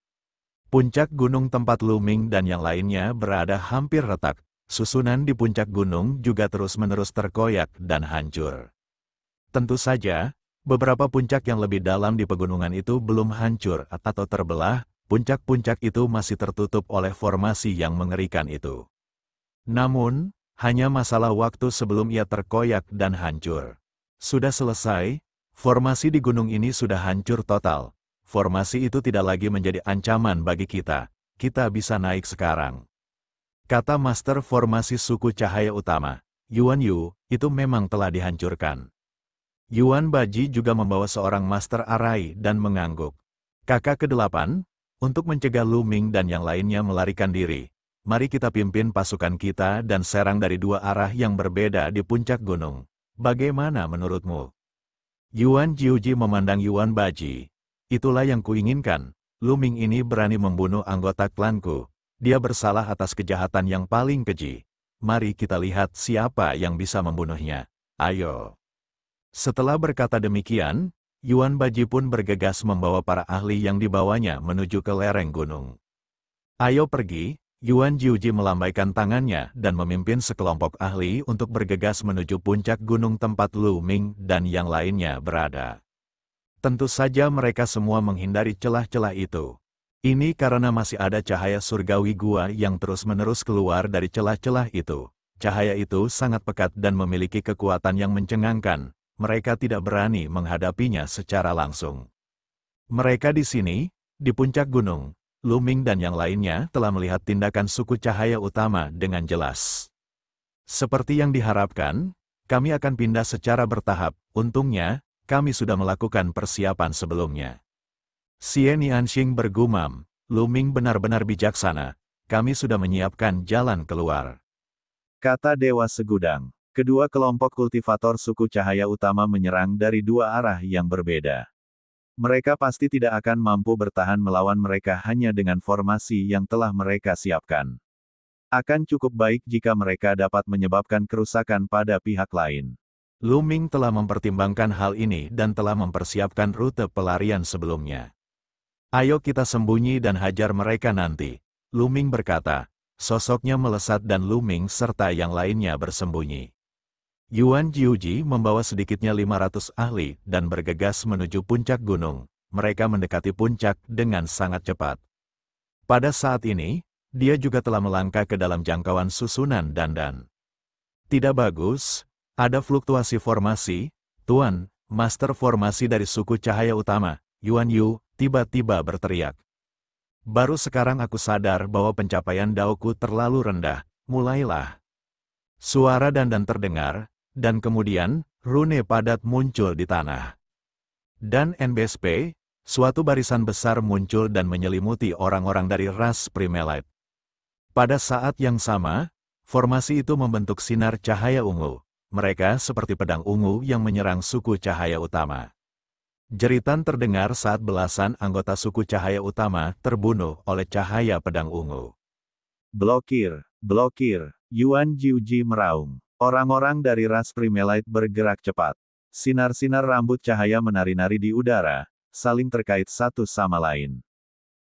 Puncak gunung tempat Lu Ming dan yang lainnya berada hampir retak. Susunan di puncak gunung juga terus-menerus terkoyak dan hancur. Tentu saja, beberapa puncak yang lebih dalam di pegunungan itu belum hancur atau terbelah. Puncak-puncak itu masih tertutup oleh formasi yang mengerikan itu. Namun, hanya masalah waktu sebelum ia terkoyak dan hancur. Sudah selesai, formasi di gunung ini sudah hancur total. Formasi itu tidak lagi menjadi ancaman bagi kita. Kita bisa naik sekarang. Kata Master Formasi Suku Cahaya Utama, Yuan Yu, itu memang telah dihancurkan. Yuan Baji juga membawa seorang Master Arai dan mengangguk. Kakak ke-8, untuk mencegah Lu Ming dan yang lainnya melarikan diri, mari kita pimpin pasukan kita dan serang dari 2 arah yang berbeda di puncak gunung. Bagaimana menurutmu? Yuan Jiuji memandang Yuan Baji. Itulah yang kuinginkan. Lu Ming ini berani membunuh anggota klanku. Dia bersalah atas kejahatan yang paling keji. Mari kita lihat siapa yang bisa membunuhnya. Ayo. Setelah berkata demikian, Yuan Baji pun bergegas membawa para ahli yang dibawanya menuju ke lereng gunung. Ayo pergi, Yuan Jiuji melambaikan tangannya dan memimpin sekelompok ahli untuk bergegas menuju puncak gunung tempat Lu Ming dan yang lainnya berada. Tentu saja mereka semua menghindari celah-celah itu. Ini karena masih ada cahaya surgawi gua yang terus-menerus keluar dari celah-celah itu. Cahaya itu sangat pekat dan memiliki kekuatan yang mencengangkan. Mereka tidak berani menghadapinya secara langsung. Mereka di sini, di puncak gunung, Lu Ming dan yang lainnya telah melihat tindakan suku cahaya utama dengan jelas. Seperti yang diharapkan, kami akan pindah secara bertahap. Untungnya, kami sudah melakukan persiapan sebelumnya. Xie Nianxing bergumam, Lu Ming benar-benar bijaksana. Kami sudah menyiapkan jalan keluar. Kata Dewa Segudang. Kedua kelompok kultivator suku cahaya utama menyerang dari dua arah yang berbeda. Mereka pasti tidak akan mampu bertahan melawan mereka hanya dengan formasi yang telah mereka siapkan. Akan cukup baik jika mereka dapat menyebabkan kerusakan pada pihak lain. Lu Ming telah mempertimbangkan hal ini dan telah mempersiapkan rute pelarian sebelumnya. Ayo kita sembunyi dan hajar mereka nanti, Lu Ming berkata. Sosoknya melesat dan Lu Ming serta yang lainnya bersembunyi. Yuan Jiuji membawa sedikitnya 500 ahli dan bergegas menuju puncak gunung. Mereka mendekati puncak dengan sangat cepat. Pada saat ini, dia juga telah melangkah ke dalam jangkauan susunan dandan. Tidak bagus, ada fluktuasi formasi. Tuan, master formasi dari suku cahaya utama, Yuan Yu, tiba-tiba berteriak. Baru sekarang aku sadar bahwa pencapaian daoku terlalu rendah. Mulailah. Suara dandan terdengar, dan kemudian, rune padat muncul di tanah. Dan NBSP, suatu barisan besar muncul dan menyelimuti orang-orang dari ras Primelite. Pada saat yang sama, formasi itu membentuk sinar cahaya ungu. Mereka seperti pedang ungu yang menyerang suku cahaya utama. Jeritan terdengar saat belasan anggota suku cahaya utama terbunuh oleh cahaya pedang ungu. Blokir, blokir, Yuan Jiuji meraung. Orang-orang dari ras Primelite bergerak cepat. Sinar-sinar rambut cahaya menari-nari di udara, saling terkait satu sama lain.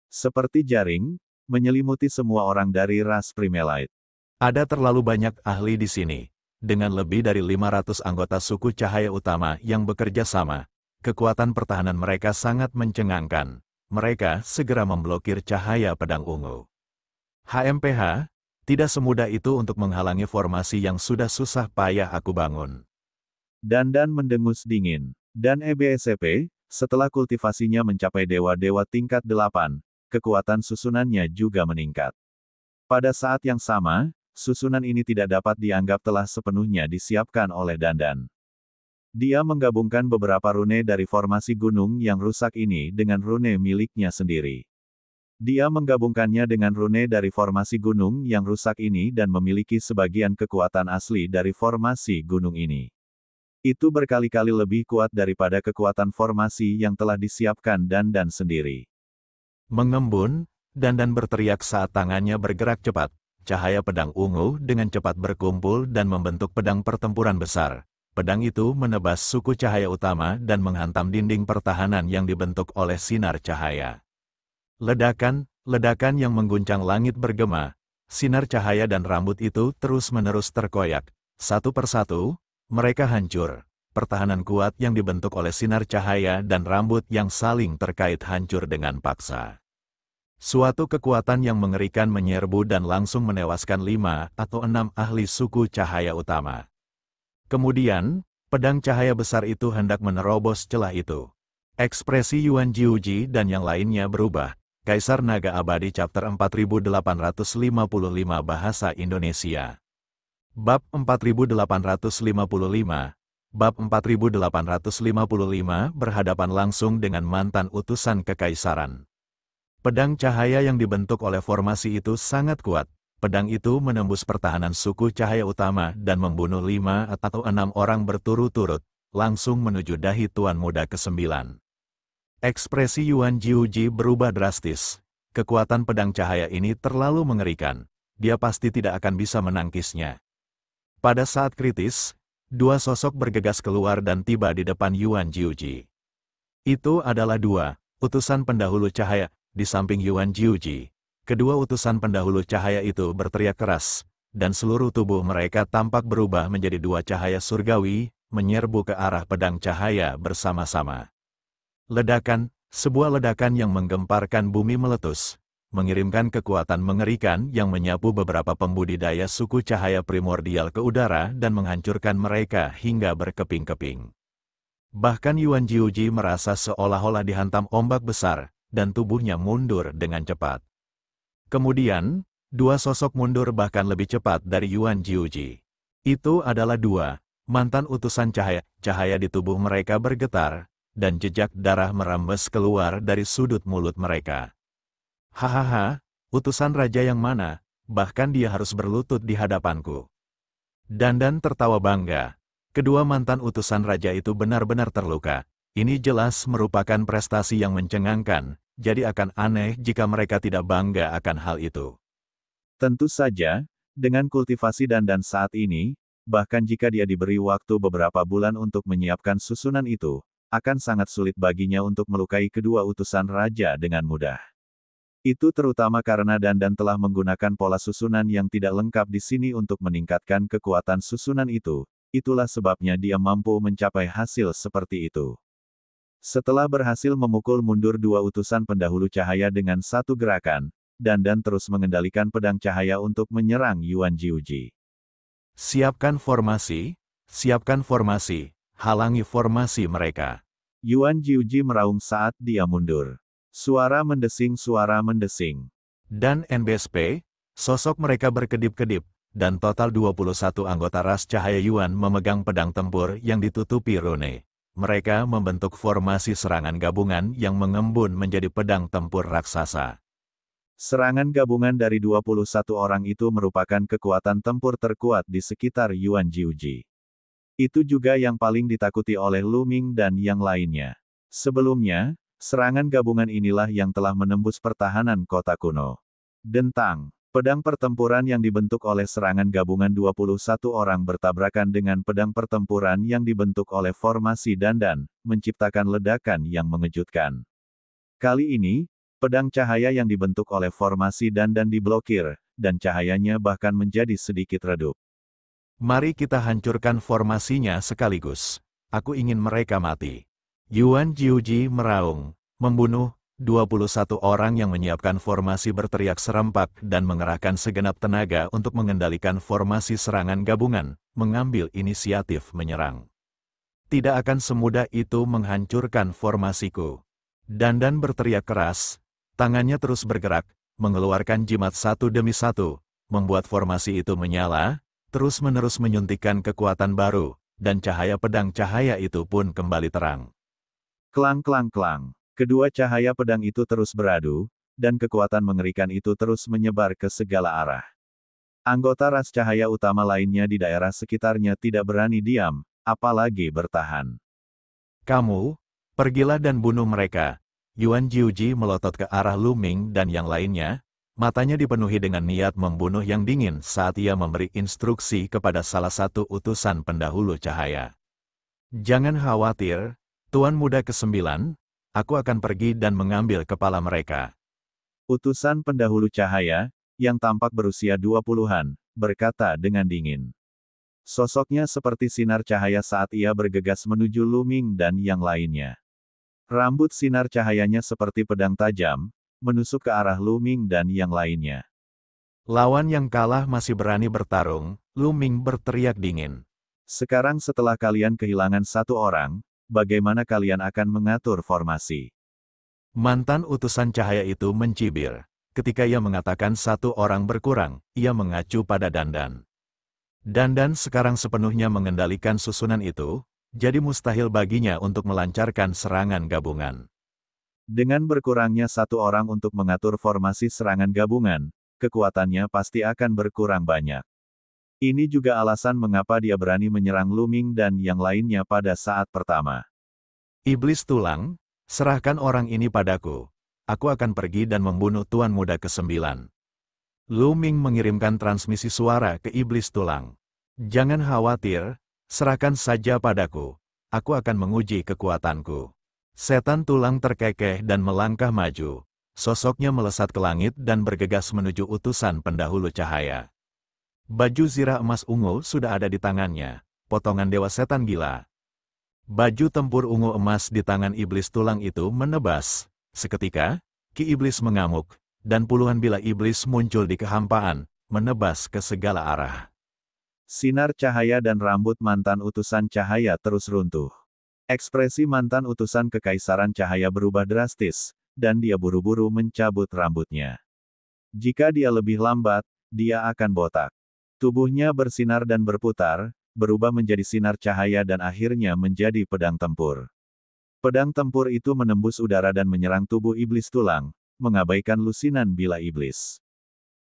Seperti jaring, menyelimuti semua orang dari ras Primelite. Ada terlalu banyak ahli di sini. Dengan lebih dari 500 anggota suku cahaya utama yang bekerja sama, kekuatan pertahanan mereka sangat mencengangkan. Mereka segera memblokir cahaya pedang ungu. HMPH, tidak semudah itu untuk menghalangi formasi yang sudah susah payah aku bangun. Dandan mendengus dingin. Dan EBSCP, setelah kultivasinya mencapai dewa-dewa tingkat 8, kekuatan susunannya juga meningkat. Pada saat yang sama, susunan ini tidak dapat dianggap telah sepenuhnya disiapkan oleh Dandan. Dia menggabungkan beberapa rune dari formasi gunung yang rusak ini dengan rune miliknya sendiri. Dia menggabungkannya dengan rune dari formasi gunung yang rusak ini dan memiliki sebagian kekuatan asli dari formasi gunung ini. Itu berkali-kali lebih kuat daripada kekuatan formasi yang telah disiapkan Dandan sendiri. Mengembun, Dandan berteriak saat tangannya bergerak cepat. Cahaya pedang ungu dengan cepat berkumpul dan membentuk pedang pertempuran besar. Pedang itu menebas suku cahaya utama dan menghantam dinding pertahanan yang dibentuk oleh sinar cahaya. Ledakan yang mengguncang langit bergema, sinar cahaya dan rambut itu terus-menerus terkoyak. Satu persatu, mereka hancur. Pertahanan kuat yang dibentuk oleh sinar cahaya dan rambut yang saling terkait hancur dengan paksa. Suatu kekuatan yang mengerikan menyerbu dan langsung menewaskan 5 atau 6 ahli suku cahaya utama. Kemudian, pedang cahaya besar itu hendak menerobos celah itu. Ekspresi Yuan Jiuji dan yang lainnya berubah. Kaisar Naga Abadi Chapter 4855 Bahasa Indonesia. Bab 4855. Bab 4855 berhadapan langsung dengan mantan utusan kekaisaran. Pedang cahaya yang dibentuk oleh formasi itu sangat kuat. Pedang itu menembus pertahanan suku cahaya utama dan membunuh 5 atau 6 orang berturut-turut, langsung menuju dahi Tuan Muda ke-9. Ekspresi Yuan Jiuji berubah drastis. Kekuatan pedang cahaya ini terlalu mengerikan. Dia pasti tidak akan bisa menangkisnya. Pada saat kritis, Dua sosok bergegas keluar dan tiba di depan Yuan Jiuji. Itu adalah dua utusan pendahulu cahaya. Di samping Yuan Jiuji, kedua utusan pendahulu cahaya itu berteriak keras, dan seluruh tubuh mereka tampak berubah menjadi dua cahaya surgawi, menyerbu ke arah pedang cahaya bersama-sama. Ledakan, sebuah ledakan yang menggemparkan bumi meletus, mengirimkan kekuatan mengerikan yang menyapu beberapa pembudidaya suku cahaya primordial ke udara dan menghancurkan mereka hingga berkeping-keping. Bahkan Yuan Jiuji merasa seolah-olah dihantam ombak besar, dan tubuhnya mundur dengan cepat. Kemudian, dua sosok mundur bahkan lebih cepat dari Yuan Jiuji. Itu adalah dua mantan utusan cahaya. Cahaya di tubuh mereka bergetar, dan jejak darah merembes keluar dari sudut mulut mereka. Hahaha, utusan raja yang mana, bahkan dia harus berlutut di hadapanku. Dandan tertawa bangga. Kedua mantan utusan raja itu benar-benar terluka. Ini jelas merupakan prestasi yang mencengangkan, jadi akan aneh jika mereka tidak bangga akan hal itu. Tentu saja, dengan kultivasi Dandan saat ini, bahkan jika dia diberi waktu beberapa bulan untuk menyiapkan susunan itu, akan sangat sulit baginya untuk melukai kedua utusan raja dengan mudah. Itu terutama karena Dandan telah menggunakan pola susunan yang tidak lengkap di sini untuk meningkatkan kekuatan susunan itu. Itulah sebabnya dia mampu mencapai hasil seperti itu. Setelah berhasil memukul mundur dua utusan pendahulu cahaya dengan satu gerakan, Dandan terus mengendalikan pedang cahaya untuk menyerang Yuan Jiuji. Siapkan formasi, halangi formasi mereka. Yuan Jiuji meraung saat dia mundur. Suara mendesing. Dan NBSP, sosok mereka berkedip-kedip, dan total 21 anggota ras cahaya Yuan memegang pedang tempur yang ditutupi rune. Mereka membentuk formasi serangan gabungan yang mengembun menjadi pedang tempur raksasa. Serangan gabungan dari 21 orang itu merupakan kekuatan tempur terkuat di sekitar Yuan Jiuji. Itu juga yang paling ditakuti oleh Lu Ming dan yang lainnya. Sebelumnya, serangan gabungan inilah yang telah menembus pertahanan kota kuno. Dentang. Pedang pertempuran yang dibentuk oleh serangan gabungan 21 orang bertabrakan dengan pedang pertempuran yang dibentuk oleh formasi Dandan, menciptakan ledakan yang mengejutkan. Kali ini, pedang cahaya yang dibentuk oleh formasi Dandan diblokir, dan cahayanya bahkan menjadi sedikit redup. Mari kita hancurkan formasinya sekaligus. Aku ingin mereka mati. Yuan Jiuji meraung, membunuh 21 orang yang menyiapkan formasi berteriak serempak dan mengerahkan segenap tenaga untuk mengendalikan formasi serangan gabungan, mengambil inisiatif menyerang. Tidak akan semudah itu menghancurkan formasiku. Dandan berteriak keras, tangannya terus bergerak, mengeluarkan jimat satu demi satu, membuat formasi itu menyala, terus-menerus menyuntikkan kekuatan baru, dan cahaya pedang cahaya itu pun kembali terang. Klang. Kedua cahaya pedang itu terus beradu, dan kekuatan mengerikan itu terus menyebar ke segala arah. Anggota ras cahaya utama lainnya di daerah sekitarnya tidak berani diam, apalagi bertahan. Kamu, pergilah dan bunuh mereka. Yuan Jiuji melotot ke arah Lu Ming dan yang lainnya, matanya dipenuhi dengan niat membunuh yang dingin saat ia memberi instruksi kepada salah satu utusan pendahulu cahaya. Jangan khawatir, Tuan Muda ke-9, aku akan pergi dan mengambil kepala mereka. Utusan pendahulu cahaya, yang tampak berusia 20-an, berkata dengan dingin. Sosoknya seperti sinar cahaya saat ia bergegas menuju Lu Ming dan yang lainnya. Rambut sinar cahayanya seperti pedang tajam, menusuk ke arah Lu Ming dan yang lainnya. Lawan yang kalah masih berani bertarung, Lu Ming berteriak dingin. Sekarang setelah kalian kehilangan satu orang, bagaimana kalian akan mengatur formasi? Mantan utusan cahaya itu mencibir. Ketika ia mengatakan satu orang berkurang, ia mengacu pada Dandan. Dandan sekarang sepenuhnya mengendalikan susunan itu, jadi mustahil baginya untuk melancarkan serangan gabungan. Dengan berkurangnya satu orang untuk mengatur formasi serangan gabungan, kekuatannya pasti akan berkurang banyak. Ini juga alasan mengapa dia berani menyerang Lu Ming dan yang lainnya pada saat pertama. Iblis tulang, serahkan orang ini padaku. Aku akan pergi dan membunuh Tuan Muda ke-9. Lu Ming mengirimkan transmisi suara ke Iblis tulang. Jangan khawatir, Serahkan saja padaku. Aku akan menguji kekuatanku. Setan tulang terkekeh dan melangkah maju. Sosoknya melesat ke langit dan bergegas menuju utusan pendahulu cahaya. Baju zirah emas ungu sudah ada di tangannya, potongan dewa setan gila. Baju tempur ungu emas di tangan iblis tulang itu menebas. Seketika, Ki Iblis mengamuk, dan puluhan bila iblis muncul di kehampaan, menebas ke segala arah. Sinar cahaya dan rambut mantan utusan cahaya terus runtuh. Ekspresi mantan utusan kekaisaran cahaya berubah drastis, dan dia buru-buru mencabut rambutnya. Jika dia lebih lambat, dia akan botak. Tubuhnya bersinar dan berputar, berubah menjadi sinar cahaya dan akhirnya menjadi pedang tempur. Pedang tempur itu menembus udara dan menyerang tubuh iblis tulang, mengabaikan lusinan bila iblis.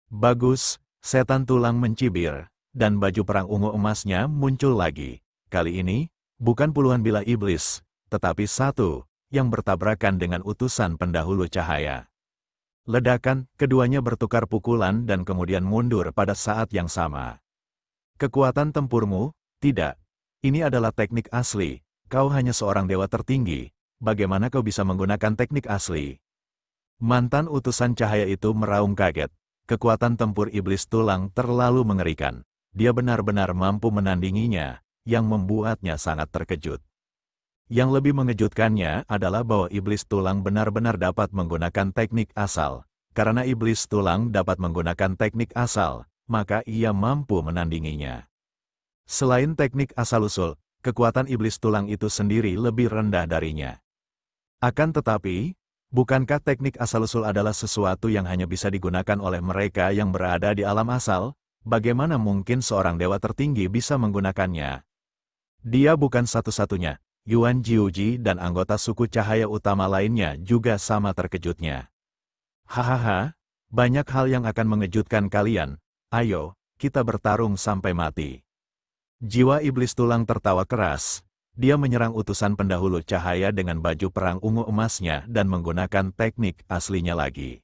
Bagus, setan tulang mencibir, dan baju perang ungu emasnya muncul lagi. Kali ini, bukan puluhan bila iblis, tetapi satu, yang bertabrakan dengan utusan pendahulu cahaya. Ledakan, keduanya bertukar pukulan dan kemudian mundur pada saat yang sama. Kekuatan tempurmu? Tidak. Ini adalah teknik asli. Kau hanya seorang dewa tertinggi. Bagaimana kau bisa menggunakan teknik asli? Mantan utusan cahaya itu meraung kaget. Kekuatan tempur iblis tulang terlalu mengerikan. Dia benar-benar mampu menandinginya, yang membuatnya sangat terkejut. Yang lebih mengejutkannya adalah bahwa iblis tulang benar-benar dapat menggunakan teknik asal. Karena iblis tulang dapat menggunakan teknik asal, maka ia mampu menandinginya. Selain teknik asal-usul, kekuatan iblis tulang itu sendiri lebih rendah darinya. Akan tetapi, bukankah teknik asal-usul adalah sesuatu yang hanya bisa digunakan oleh mereka yang berada di alam asal? Bagaimana mungkin seorang dewa tertinggi bisa menggunakannya? Dia bukan satu-satunya. Yuan Jiuji dan anggota suku cahaya utama lainnya juga sama terkejutnya. Hahaha, banyak hal yang akan mengejutkan kalian. Ayo, kita bertarung sampai mati. Jiwa iblis tulang tertawa keras. Dia menyerang utusan pendahulu cahaya dengan baju perang ungu emasnya dan menggunakan teknik aslinya lagi.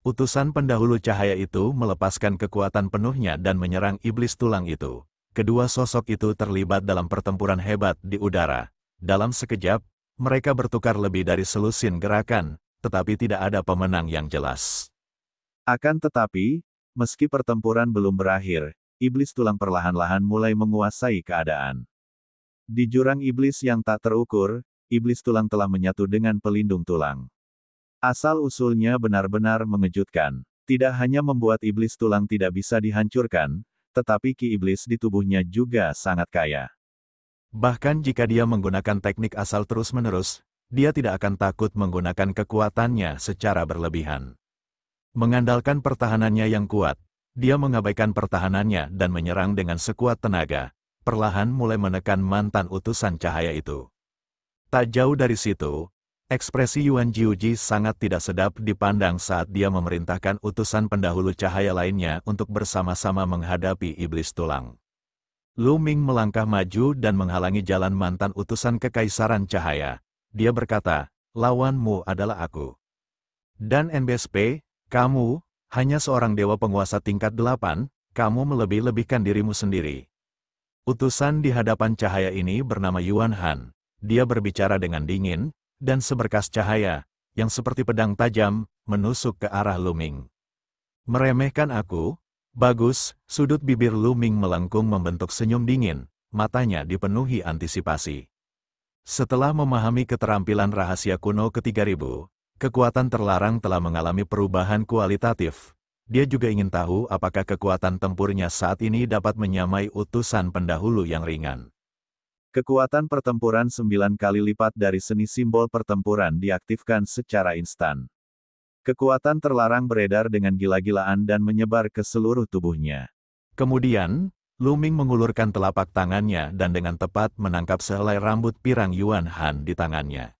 Utusan pendahulu cahaya itu melepaskan kekuatan penuhnya dan menyerang iblis tulang itu. Kedua sosok itu terlibat dalam pertempuran hebat di udara. Dalam sekejap, mereka bertukar lebih dari selusin gerakan, tetapi tidak ada pemenang yang jelas. Akan tetapi, meski pertempuran belum berakhir, iblis tulang perlahan-lahan mulai menguasai keadaan. Di jurang iblis yang tak terukur, iblis tulang telah menyatu dengan pelindung tulang. Asal-usulnya benar-benar mengejutkan. Tidak hanya membuat iblis tulang tidak bisa dihancurkan, tetapi ki iblis di tubuhnya juga sangat kaya. Bahkan jika dia menggunakan teknik asal terus-menerus, dia tidak akan takut menggunakan kekuatannya secara berlebihan. Mengandalkan pertahanannya yang kuat, dia mengabaikan pertahanannya dan menyerang dengan sekuat tenaga, perlahan mulai menekan mantan utusan cahaya itu. Tak jauh dari situ, ekspresi Yuan Jiuji sangat tidak sedap dipandang saat dia memerintahkan utusan pendahulu cahaya lainnya untuk bersama-sama menghadapi iblis tulang. Lu Ming melangkah maju dan menghalangi jalan mantan utusan kekaisaran cahaya. Dia berkata, lawanmu adalah aku. Dan NBSP, kamu, hanya seorang dewa penguasa tingkat 8, kamu melebih-lebihkan dirimu sendiri. Utusan di hadapan cahaya ini bernama Yuan Han. Dia berbicara dengan dingin, dan seberkas cahaya, yang seperti pedang tajam, menusuk ke arah Lu Ming. Meremehkan aku? Bagus, sudut bibir Lu Ming melengkung membentuk senyum dingin, matanya dipenuhi antisipasi. Setelah memahami keterampilan rahasia kuno ke-3000, kekuatan terlarang telah mengalami perubahan kualitatif. Dia juga ingin tahu apakah kekuatan tempurnya saat ini dapat menyamai utusan pendahulu yang ringan. Kekuatan pertempuran 9 kali lipat dari seni simbol pertempuran diaktifkan secara instan. Kekuatan terlarang beredar dengan gila-gilaan dan menyebar ke seluruh tubuhnya. Kemudian, Lu Ming mengulurkan telapak tangannya dan dengan tepat menangkap sehelai rambut pirang Yuan Han di tangannya.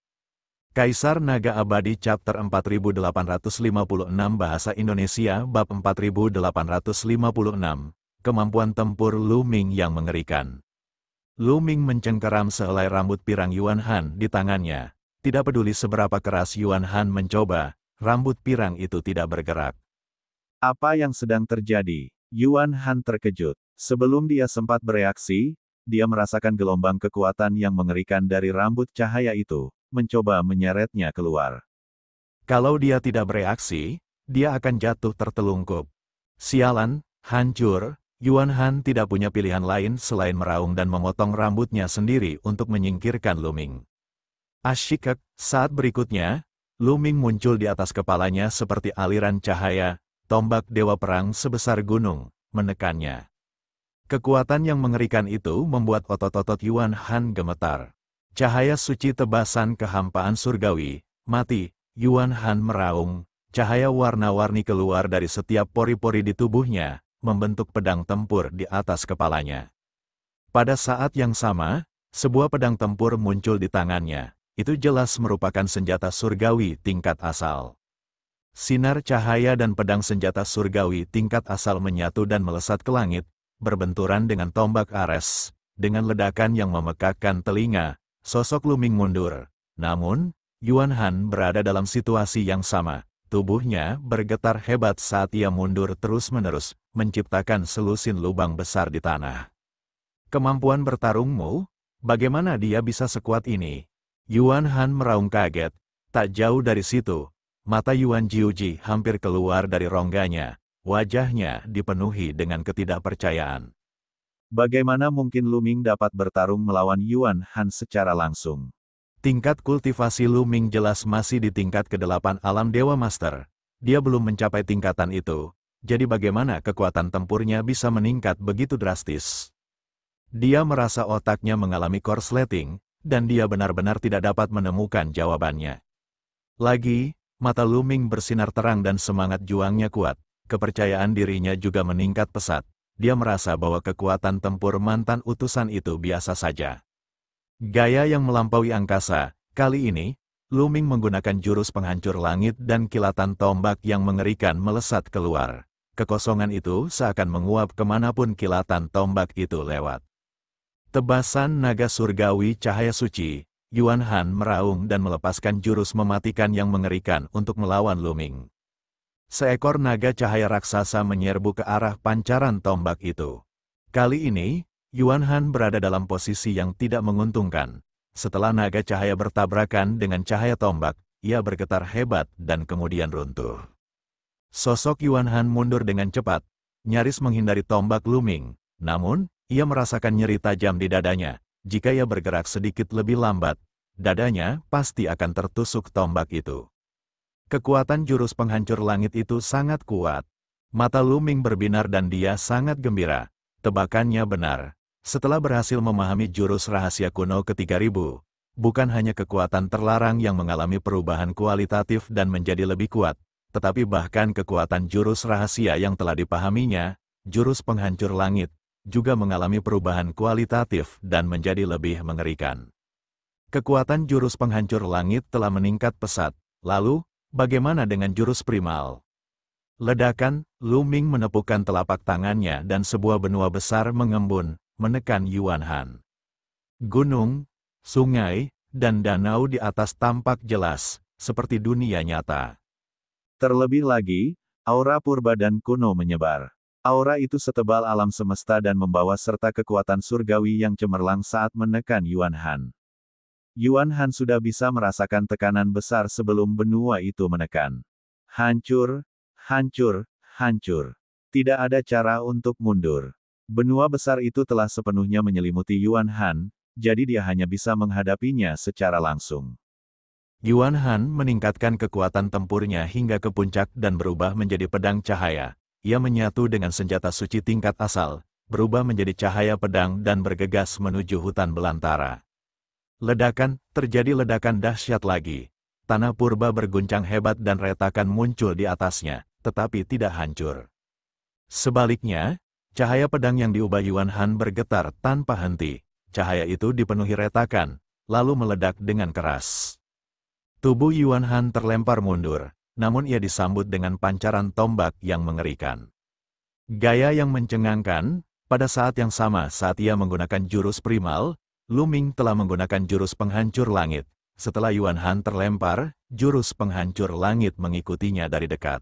Kaisar Naga Abadi Chapter 4856 Bahasa Indonesia Bab 4856, Kemampuan Tempur Lu Ming yang mengerikan. Lu Ming mencengkeram sehelai rambut pirang Yuan Han di tangannya. Tidak peduli seberapa keras Yuan Han mencoba, rambut pirang itu tidak bergerak. Apa yang sedang terjadi? Yuan Han terkejut. Sebelum dia sempat bereaksi, dia merasakan gelombang kekuatan yang mengerikan dari rambut cahaya itu, mencoba menyeretnya keluar. Kalau dia tidak bereaksi, dia akan jatuh tertelungkup. Sialan, hancur, Yuan Han tidak punya pilihan lain selain meraung dan memotong rambutnya sendiri untuk menyingkirkan Lu Ming. Asyik, saat berikutnya, Lu Ming muncul di atas kepalanya seperti aliran cahaya, tombak dewa perang sebesar gunung, menekannya. Kekuatan yang mengerikan itu membuat otot-otot Yuan Han gemetar. Cahaya suci tebasan kehampaan surgawi, mati, Yuan Han meraung, cahaya warna-warni keluar dari setiap pori-pori di tubuhnya, membentuk pedang tempur di atas kepalanya. Pada saat yang sama, sebuah pedang tempur muncul di tangannya. Itu jelas merupakan senjata surgawi tingkat asal. Sinar cahaya dan pedang senjata surgawi tingkat asal menyatu dan melesat ke langit, berbenturan dengan tombak Ares. Dengan ledakan yang memekakkan telinga, sosok Lu Ming mundur. Namun, Yuan Han berada dalam situasi yang sama. Tubuhnya bergetar hebat saat ia mundur terus-menerus, menciptakan selusin lubang besar di tanah. Kemampuan bertarungmu, bagaimana dia bisa sekuat ini? Yuan Han meraung kaget. Tak jauh dari situ, mata Yuan Jiuji hampir keluar dari rongganya. Wajahnya dipenuhi dengan ketidakpercayaan. Bagaimana mungkin Lu Ming dapat bertarung melawan Yuan Han secara langsung? Tingkat kultivasi Lu Ming jelas masih di tingkat ke-8 alam Dewa Master. Dia belum mencapai tingkatan itu, jadi bagaimana kekuatan tempurnya bisa meningkat begitu drastis? Dia merasa otaknya mengalami korsleting, dan dia benar-benar tidak dapat menemukan jawabannya. Lagi, mata Lu Ming bersinar terang dan semangat juangnya kuat. Kepercayaan dirinya juga meningkat pesat. Dia merasa bahwa kekuatan tempur mantan utusan itu biasa saja. Gaya yang melampaui angkasa, kali ini, Lu Ming menggunakan jurus penghancur langit dan kilatan tombak yang mengerikan melesat keluar. Kekosongan itu seakan menguap kemanapun kilatan tombak itu lewat. Tebasan naga surgawi cahaya suci, Yuan Han meraung dan melepaskan jurus mematikan yang mengerikan untuk melawan Lu Ming. Seekor naga cahaya raksasa menyerbu ke arah pancaran tombak itu. Kali ini, Yuan Han berada dalam posisi yang tidak menguntungkan. Setelah naga cahaya bertabrakan dengan cahaya tombak, ia bergetar hebat dan kemudian runtuh. Sosok Yuan Han mundur dengan cepat, nyaris menghindari tombak Lu Ming. Namun, ia merasakan nyeri tajam di dadanya. Jika ia bergerak sedikit lebih lambat, dadanya pasti akan tertusuk tombak itu. Kekuatan jurus penghancur langit itu sangat kuat. Mata Lu Ming berbinar dan dia sangat gembira. Tebakannya benar. Setelah berhasil memahami jurus rahasia kuno ke-3000, bukan hanya kekuatan terlarang yang mengalami perubahan kualitatif dan menjadi lebih kuat, tetapi bahkan kekuatan jurus rahasia yang telah dipahaminya, jurus penghancur langit, juga mengalami perubahan kualitatif dan menjadi lebih mengerikan. Kekuatan jurus penghancur langit telah meningkat pesat. Lalu, bagaimana dengan jurus primal? Ledakan, Lu Ming menepukkan telapak tangannya dan sebuah benua besar mengembun, menekan Yuan Han. Gunung, sungai, dan danau di atas tampak jelas, seperti dunia nyata. Terlebih lagi, aura purba dan kuno menyebar. Aura itu setebal alam semesta dan membawa serta kekuatan surgawi yang cemerlang saat menekan Yuan Han. Yuan Han sudah bisa merasakan tekanan besar sebelum benua itu menekan. Hancur, hancur, hancur. Tidak ada cara untuk mundur. Benua besar itu telah sepenuhnya menyelimuti Yuan Han, jadi dia hanya bisa menghadapinya secara langsung. Yuan Han meningkatkan kekuatan tempurnya hingga ke puncak dan berubah menjadi pedang cahaya. Ia menyatu dengan senjata suci tingkat asal, berubah menjadi cahaya pedang dan bergegas menuju hutan belantara. Terjadi ledakan dahsyat lagi. Tanah purba berguncang hebat dan retakan muncul di atasnya, tetapi tidak hancur. Sebaliknya, cahaya pedang yang diubah Yuan Han bergetar tanpa henti. Cahaya itu dipenuhi retakan, lalu meledak dengan keras. Tubuh Yuan Han terlempar mundur, namun ia disambut dengan pancaran tombak yang mengerikan. Gaya yang mencengangkan, pada saat yang sama saat ia menggunakan jurus primal, Lu Ming telah menggunakan jurus penghancur langit. Setelah Yuan Han terlempar, jurus penghancur langit mengikutinya dari dekat.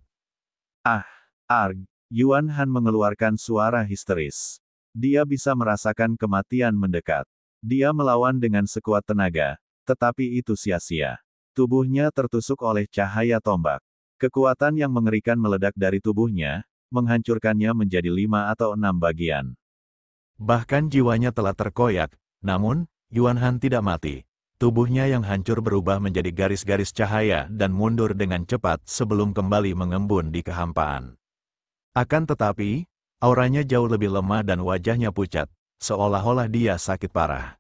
Arg! Yuan Han mengeluarkan suara histeris. Dia bisa merasakan kematian mendekat. Dia melawan dengan sekuat tenaga, tetapi itu sia-sia. Tubuhnya tertusuk oleh cahaya tombak. Kekuatan yang mengerikan meledak dari tubuhnya, menghancurkannya menjadi 5 atau 6 bagian. Bahkan jiwanya telah terkoyak, namun, Yuan Han tidak mati. Tubuhnya yang hancur berubah menjadi garis-garis cahaya dan mundur dengan cepat sebelum kembali mengembun di kehampaan. Akan tetapi, auranya jauh lebih lemah dan wajahnya pucat, seolah-olah dia sakit parah.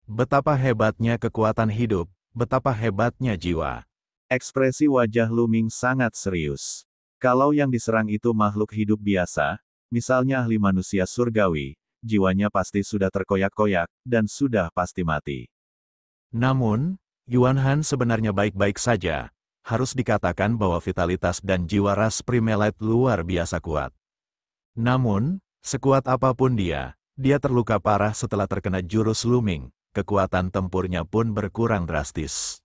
Betapa hebatnya kekuatan hidup, betapa hebatnya jiwa. Ekspresi wajah Lu Ming sangat serius. Kalau yang diserang itu makhluk hidup biasa, misalnya ahli manusia surgawi, jiwanya pasti sudah terkoyak-koyak, dan sudah pasti mati. Namun, Yuan Han sebenarnya baik-baik saja. Harus dikatakan bahwa vitalitas dan jiwa ras Primelite luar biasa kuat. Namun, sekuat apapun dia terluka parah setelah terkena jurus Lu Ming. Kekuatan tempurnya pun berkurang drastis.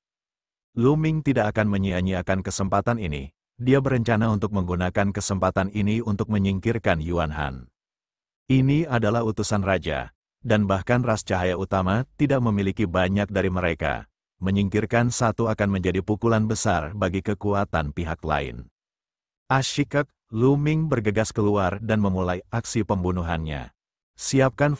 Lu Ming tidak akan menyia-nyiakan kesempatan ini. Dia berencana untuk menggunakan kesempatan ini untuk menyingkirkan Yuan Han. Ini adalah utusan raja, dan bahkan ras cahaya utama tidak memiliki banyak dari mereka. Menyingkirkan satu akan menjadi pukulan besar bagi kekuatan pihak lain. Asyikak, Lu Ming bergegas keluar dan memulai aksi pembunuhannya. Siapkan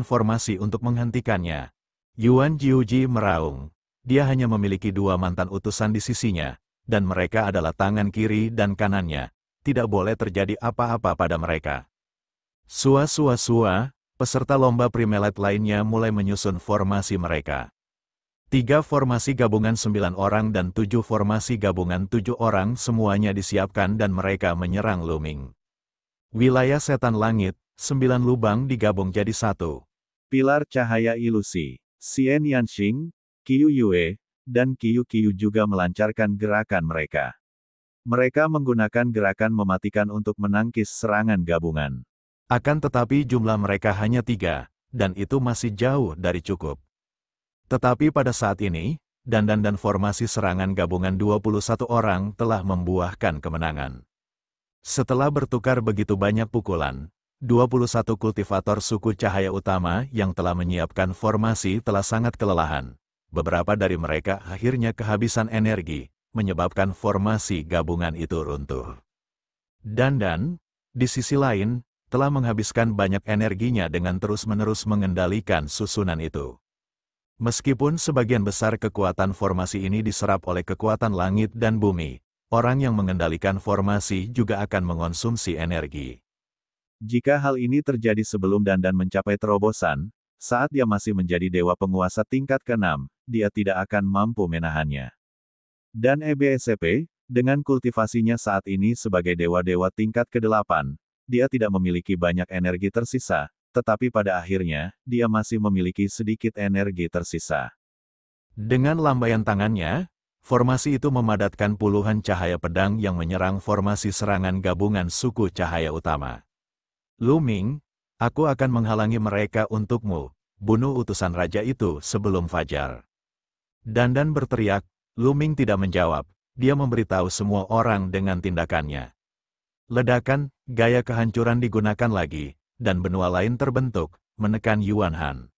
formasi untuk menghentikannya. Yuan Jiuji meraung. Dia hanya memiliki 2 mantan utusan di sisinya, dan mereka adalah tangan kiri dan kanannya. Tidak boleh terjadi apa-apa pada mereka. Sua, peserta lomba Primelite lainnya mulai menyusun formasi mereka. 3 formasi gabungan 9 orang dan 7 formasi gabungan 7 orang semuanya disiapkan dan mereka menyerang Lu Ming. Wilayah setan langit, 9 lubang digabung jadi 1. Pilar cahaya ilusi, Xian Yanxing, Qiu Yue, dan Qiu juga melancarkan gerakan mereka. Mereka menggunakan gerakan mematikan untuk menangkis serangan gabungan. Akan tetapi jumlah mereka hanya 3, dan itu masih jauh dari cukup. Tetapi pada saat ini, dandan dan formasi serangan gabungan 21 orang telah membuahkan kemenangan. Setelah bertukar begitu banyak pukulan, 21 kultivator suku cahaya utama yang telah menyiapkan formasi telah sangat kelelahan. Beberapa dari mereka akhirnya kehabisan energi, menyebabkan formasi gabungan itu runtuh. Dandan, di sisi lain, telah menghabiskan banyak energinya dengan terus-menerus mengendalikan susunan itu. Meskipun sebagian besar kekuatan formasi ini diserap oleh kekuatan langit dan bumi, orang yang mengendalikan formasi juga akan mengonsumsi energi. Jika hal ini terjadi sebelum Dandan mencapai terobosan, saat dia masih menjadi dewa penguasa tingkat ke-6, dia tidak akan mampu menahannya. Dan EBSCP, dengan kultivasinya saat ini sebagai dewa-dewa tingkat ke-8, dia tidak memiliki banyak energi tersisa, tetapi pada akhirnya, dia masih memiliki sedikit energi tersisa. Dengan lambaian tangannya, formasi itu memadatkan puluhan cahaya pedang yang menyerang formasi serangan gabungan suku cahaya utama. Lu Ming, aku akan menghalangi mereka untukmu, bunuh utusan raja itu sebelum fajar. Dandan berteriak, Lu Ming tidak menjawab, dia memberitahu semua orang dengan tindakannya. Ledakan, gaya kehancuran digunakan lagi, dan benua lain terbentuk, menekan Yuan Han.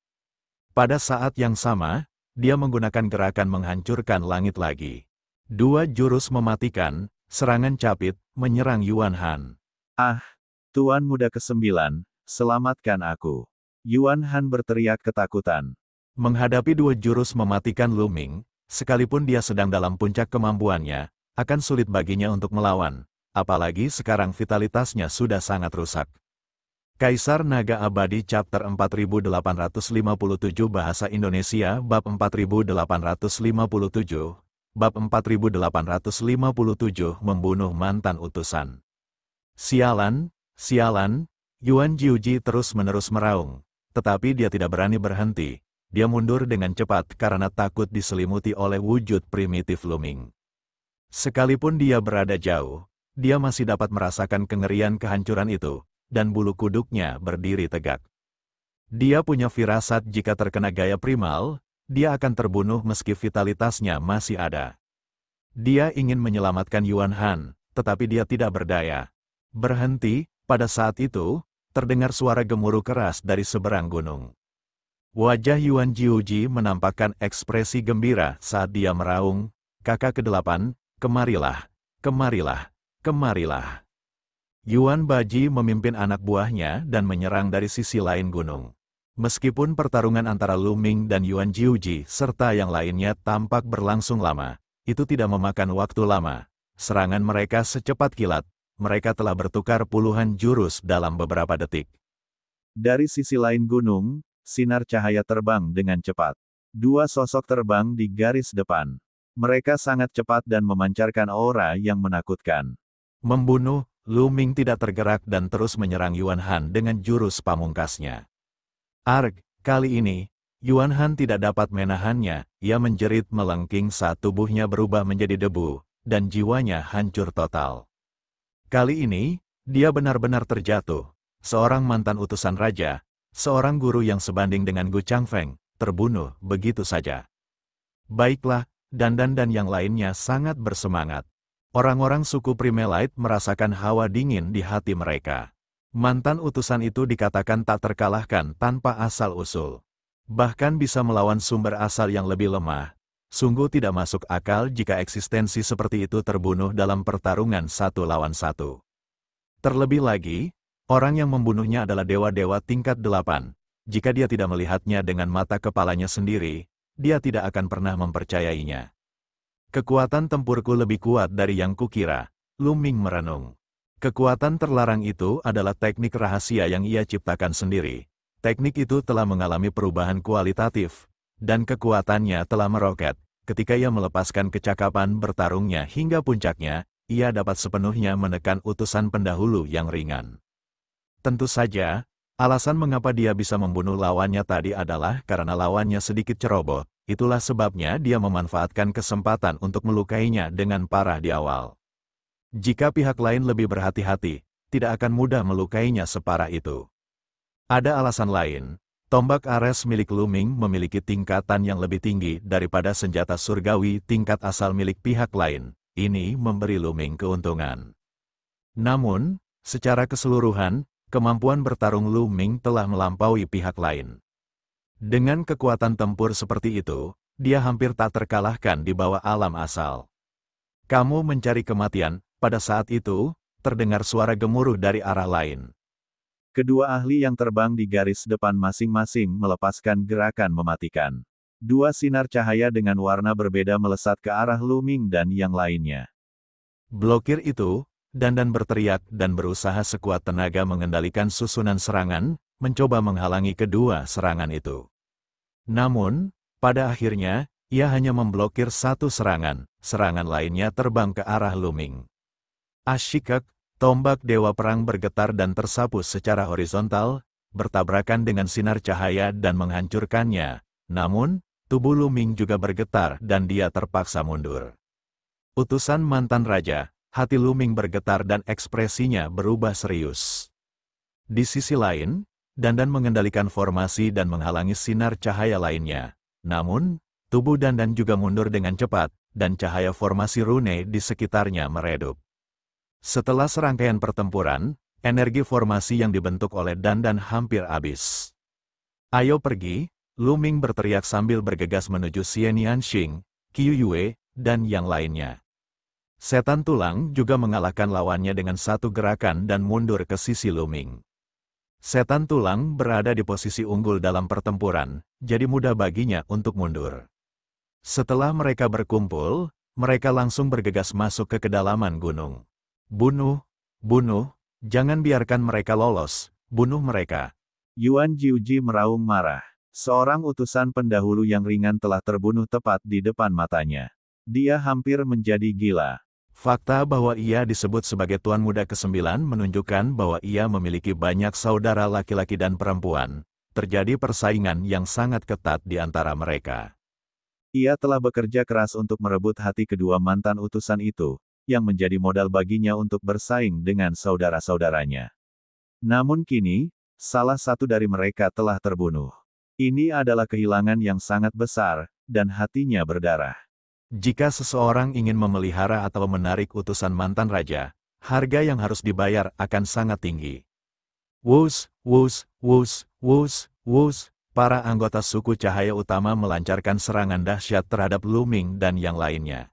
Pada saat yang sama, dia menggunakan gerakan menghancurkan langit lagi. 2 jurus mematikan, serangan capit, menyerang Yuan Han. Ah, Tuan Muda ke-9, selamatkan aku. Yuan Han berteriak ketakutan. Menghadapi 2 jurus mematikan Lu Ming, sekalipun dia sedang dalam puncak kemampuannya, akan sulit baginya untuk melawan, apalagi sekarang vitalitasnya sudah sangat rusak. Kaisar Naga Abadi Chapter 4857 Bahasa Indonesia Bab 4857 Bab 4857 Membunuh Mantan Utusan. Sialan, Yuan Jiuji terus-menerus meraung, tetapi dia tidak berani berhenti. Dia mundur dengan cepat karena takut diselimuti oleh wujud primitif Lu Ming. Sekalipun dia berada jauh, dia masih dapat merasakan kengerian kehancuran itu, dan bulu kuduknya berdiri tegak. Dia punya firasat jika terkena gaya primal, dia akan terbunuh meski vitalitasnya masih ada. Dia ingin menyelamatkan Yuan Han, tetapi dia tidak berdaya. Berhenti, pada saat itu, terdengar suara gemuruh keras dari seberang gunung. Wajah Yuan Jiuji menampakkan ekspresi gembira saat dia meraung, "Kakak ke-8, kemarilah, kemarilah, kemarilah." Yuan Baji memimpin anak buahnya dan menyerang dari sisi lain gunung. Meskipun pertarungan antara Lu Ming dan Yuan Jiuji serta yang lainnya tampak berlangsung lama, itu tidak memakan waktu lama. Serangan mereka secepat kilat, mereka telah bertukar puluhan jurus dalam beberapa detik. Dari sisi lain gunung, sinar cahaya terbang dengan cepat. Dua sosok terbang di garis depan. Mereka sangat cepat dan memancarkan aura yang menakutkan. Membunuh, Lu Ming tidak tergerak dan terus menyerang Yuan Han dengan jurus pamungkasnya. Arg, kali ini, Yuan Han tidak dapat menahannya, ia menjerit melengking saat tubuhnya berubah menjadi debu, dan jiwanya hancur total. Kali ini, dia benar-benar terjatuh. Seorang mantan utusan raja, seorang guru yang sebanding dengan Gu Changfeng, terbunuh begitu saja. Baiklah, Dandan dan yang lainnya sangat bersemangat. Orang-orang suku Primelite merasakan hawa dingin di hati mereka. Mantan utusan itu dikatakan tak terkalahkan tanpa asal-usul. Bahkan bisa melawan sumber asal yang lebih lemah. Sungguh tidak masuk akal jika eksistensi seperti itu terbunuh dalam pertarungan 1 lawan 1. Terlebih lagi, orang yang membunuhnya adalah dewa-dewa tingkat 8. Jika dia tidak melihatnya dengan mata kepalanya sendiri, dia tidak akan pernah mempercayainya. Kekuatan tempurku lebih kuat dari yang kukira, Lu Ming merenung. Kekuatan terlarang itu adalah teknik rahasia yang ia ciptakan sendiri. Teknik itu telah mengalami perubahan kualitatif, dan kekuatannya telah meroket. Ketika ia melepaskan kecakapan bertarungnya hingga puncaknya, ia dapat sepenuhnya menekan utusan pendahulu yang ringan. Tentu saja, alasan mengapa dia bisa membunuh lawannya tadi adalah karena lawannya sedikit ceroboh. Itulah sebabnya dia memanfaatkan kesempatan untuk melukainya dengan parah di awal. Jika pihak lain lebih berhati-hati, tidak akan mudah melukainya separah itu. Ada alasan lain. Tombak Ares milik Lu Ming memiliki tingkatan yang lebih tinggi daripada senjata surgawi tingkat asal milik pihak lain. Ini memberi Lu Ming keuntungan. Namun, secara keseluruhan, kemampuan bertarung Lu Ming telah melampaui pihak lain. Dengan kekuatan tempur seperti itu, dia hampir tak terkalahkan di bawah alam asal. "Kamu mencari kematian." Pada saat itu, terdengar suara gemuruh dari arah lain. Kedua ahli yang terbang di garis depan masing-masing melepaskan gerakan mematikan. Dua sinar cahaya dengan warna berbeda melesat ke arah Lu Ming dan yang lainnya. Blokir itu, Dandan berteriak dan berusaha sekuat tenaga mengendalikan susunan serangan, mencoba menghalangi kedua serangan itu. Namun, pada akhirnya, ia hanya memblokir satu serangan lainnya terbang ke arah Lu Ming. Ashikak, tombak dewa perang bergetar dan tersapu secara horizontal, bertabrakan dengan sinar cahaya dan menghancurkannya. Namun, tubuh Lu Ming juga bergetar dan dia terpaksa mundur. Utusan mantan raja, hati Lu Ming bergetar dan ekspresinya berubah serius. Di sisi lain, Dandan mengendalikan formasi dan menghalangi sinar cahaya lainnya. Namun, tubuh Dandan juga mundur dengan cepat, dan cahaya formasi rune di sekitarnya meredup. Setelah serangkaian pertempuran, energi formasi yang dibentuk oleh Dandan hampir habis. "Ayo pergi," Lu Ming berteriak sambil bergegas menuju Xian Xing, Qiu Yue, dan yang lainnya. Setan tulang juga mengalahkan lawannya dengan satu gerakan dan mundur ke sisi Lu Ming. Setan tulang berada di posisi unggul dalam pertempuran, jadi mudah baginya untuk mundur. Setelah mereka berkumpul, mereka langsung bergegas masuk ke kedalaman gunung. "Bunuh, bunuh, jangan biarkan mereka lolos, bunuh mereka." Yuan Jiuji meraung marah. Seorang utusan pendahulu yang ringan telah terbunuh tepat di depan matanya. Dia hampir menjadi gila. Fakta bahwa ia disebut sebagai Tuan Muda ke-9 menunjukkan bahwa ia memiliki banyak saudara laki-laki dan perempuan. Terjadi persaingan yang sangat ketat di antara mereka. Ia telah bekerja keras untuk merebut hati kedua mantan utusan itu, yang menjadi modal baginya untuk bersaing dengan saudara-saudaranya. Namun kini, salah satu dari mereka telah terbunuh. Ini adalah kehilangan yang sangat besar, dan hatinya berdarah. Jika seseorang ingin memelihara atau menarik utusan mantan raja, harga yang harus dibayar akan sangat tinggi. Wus, wus, wus, wus, wus. Para anggota suku cahaya utama melancarkan serangan dahsyat terhadap Lu Ming dan yang lainnya.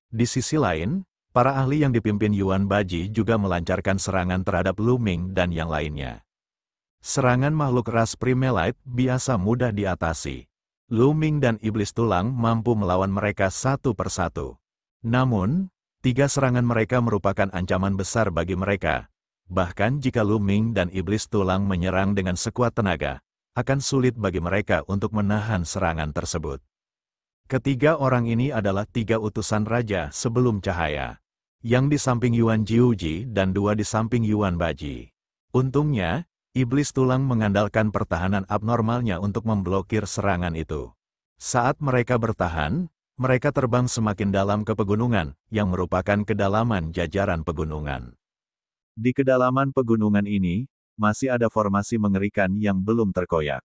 Di sisi lain, para ahli yang dipimpin Yuan Baji juga melancarkan serangan terhadap Lu Ming dan yang lainnya. Serangan makhluk ras Primelite biasa mudah diatasi. Lu Ming dan Iblis Tulang mampu melawan mereka satu persatu. Namun, 3 serangan mereka merupakan ancaman besar bagi mereka. Bahkan jika Lu Ming dan Iblis Tulang menyerang dengan sekuat tenaga, akan sulit bagi mereka untuk menahan serangan tersebut. Ketiga orang ini adalah 3 utusan raja sebelum cahaya, yang di samping Yuan Jiuji dan 2 di samping Yuan Baji. Untungnya, Iblis Tulang mengandalkan pertahanan abnormalnya untuk memblokir serangan itu. Saat mereka bertahan, mereka terbang semakin dalam ke pegunungan, yang merupakan kedalaman jajaran pegunungan. Di kedalaman pegunungan ini, masih ada formasi mengerikan yang belum terkoyak.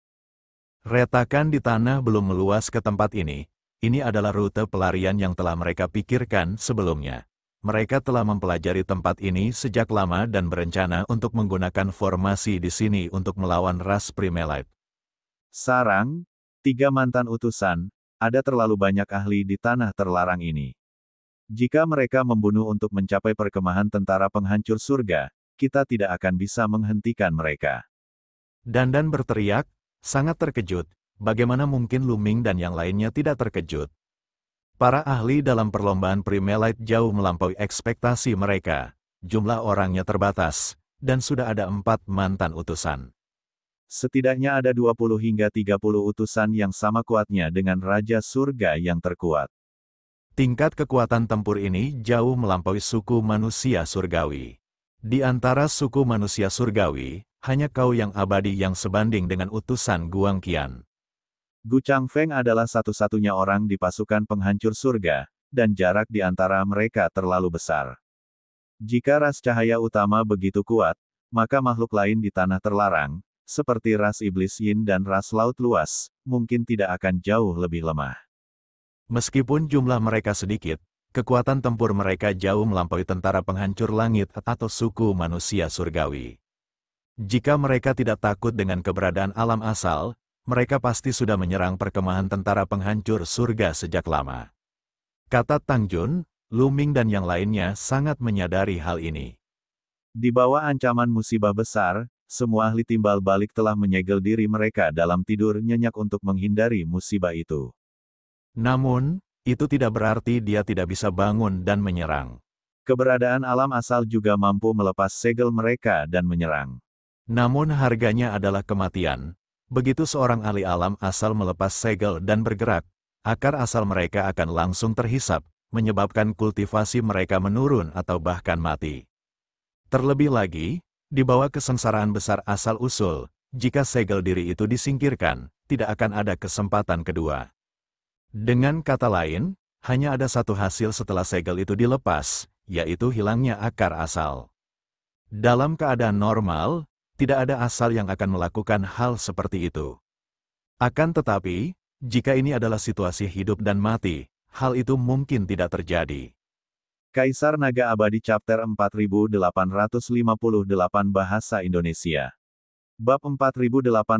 Retakan di tanah belum meluas ke tempat ini. Ini adalah rute pelarian yang telah mereka pikirkan sebelumnya. Mereka telah mempelajari tempat ini sejak lama dan berencana untuk menggunakan formasi di sini untuk melawan ras Primelite. Sarang, 3 mantan utusan, ada terlalu banyak ahli di tanah terlarang ini. Jika mereka membunuh untuk mencapai perkemahan tentara penghancur surga, kita tidak akan bisa menghentikan mereka. Dandan berteriak, sangat terkejut, bagaimana mungkin Lu Ming dan yang lainnya tidak terkejut. Para ahli dalam perlombaan Primelite jauh melampaui ekspektasi mereka, jumlah orangnya terbatas, dan sudah ada 4 mantan utusan. Setidaknya ada 20 hingga 30 utusan yang sama kuatnya dengan Raja Surga yang terkuat. Tingkat kekuatan tempur ini jauh melampaui suku manusia surgawi. Di antara suku manusia surgawi, hanya kau yang abadi yang sebanding dengan utusan Guang Qian. Gu Changfeng adalah satu-satunya orang di pasukan penghancur surga, dan jarak di antara mereka terlalu besar. Jika ras cahaya utama begitu kuat, maka makhluk lain di tanah terlarang, seperti ras iblis yin dan ras laut luas, mungkin tidak akan jauh lebih lemah. Meskipun jumlah mereka sedikit, kekuatan tempur mereka jauh melampaui tentara penghancur langit atau suku manusia surgawi. Jika mereka tidak takut dengan keberadaan alam asal, mereka pasti sudah menyerang perkemahan tentara penghancur surga sejak lama. Kata Tang Jun, Lu Ming dan yang lainnya sangat menyadari hal ini. Di bawah ancaman musibah besar, semua ahli timbal balik telah menyegel diri mereka dalam tidur nyenyak untuk menghindari musibah itu. Namun, itu tidak berarti dia tidak bisa bangun dan menyerang. Keberadaan alam asal juga mampu melepas segel mereka dan menyerang. Namun harganya adalah kematian. Begitu seorang ahli alam asal melepas segel dan bergerak, akar asal mereka akan langsung terhisap, menyebabkan kultivasi mereka menurun atau bahkan mati. Terlebih lagi, di bawah kesengsaraan besar asal-usul, jika segel diri itu disingkirkan, tidak akan ada kesempatan kedua. Dengan kata lain, hanya ada satu hasil setelah segel itu dilepas, yaitu hilangnya akar asal. Dalam keadaan normal, tidak ada asal yang akan melakukan hal seperti itu. Akan tetapi, jika ini adalah situasi hidup dan mati, hal itu mungkin tidak terjadi. Kaisar Naga Abadi Chapter 4858 Bahasa Indonesia. Bab 4858,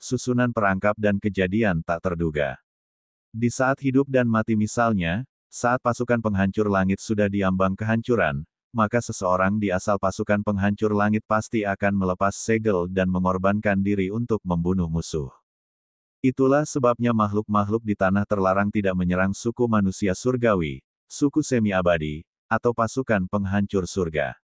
Susunan Perangkap dan Kejadian Tak Terduga. Di saat hidup dan mati misalnya, saat pasukan penghancur langit sudah diambang kehancuran, maka seseorang di asal pasukan penghancur langit pasti akan melepas segel dan mengorbankan diri untuk membunuh musuh. Itulah sebabnya makhluk-makhluk di tanah terlarang tidak menyerang suku manusia surgawi, suku semi-abadi, atau pasukan penghancur surga.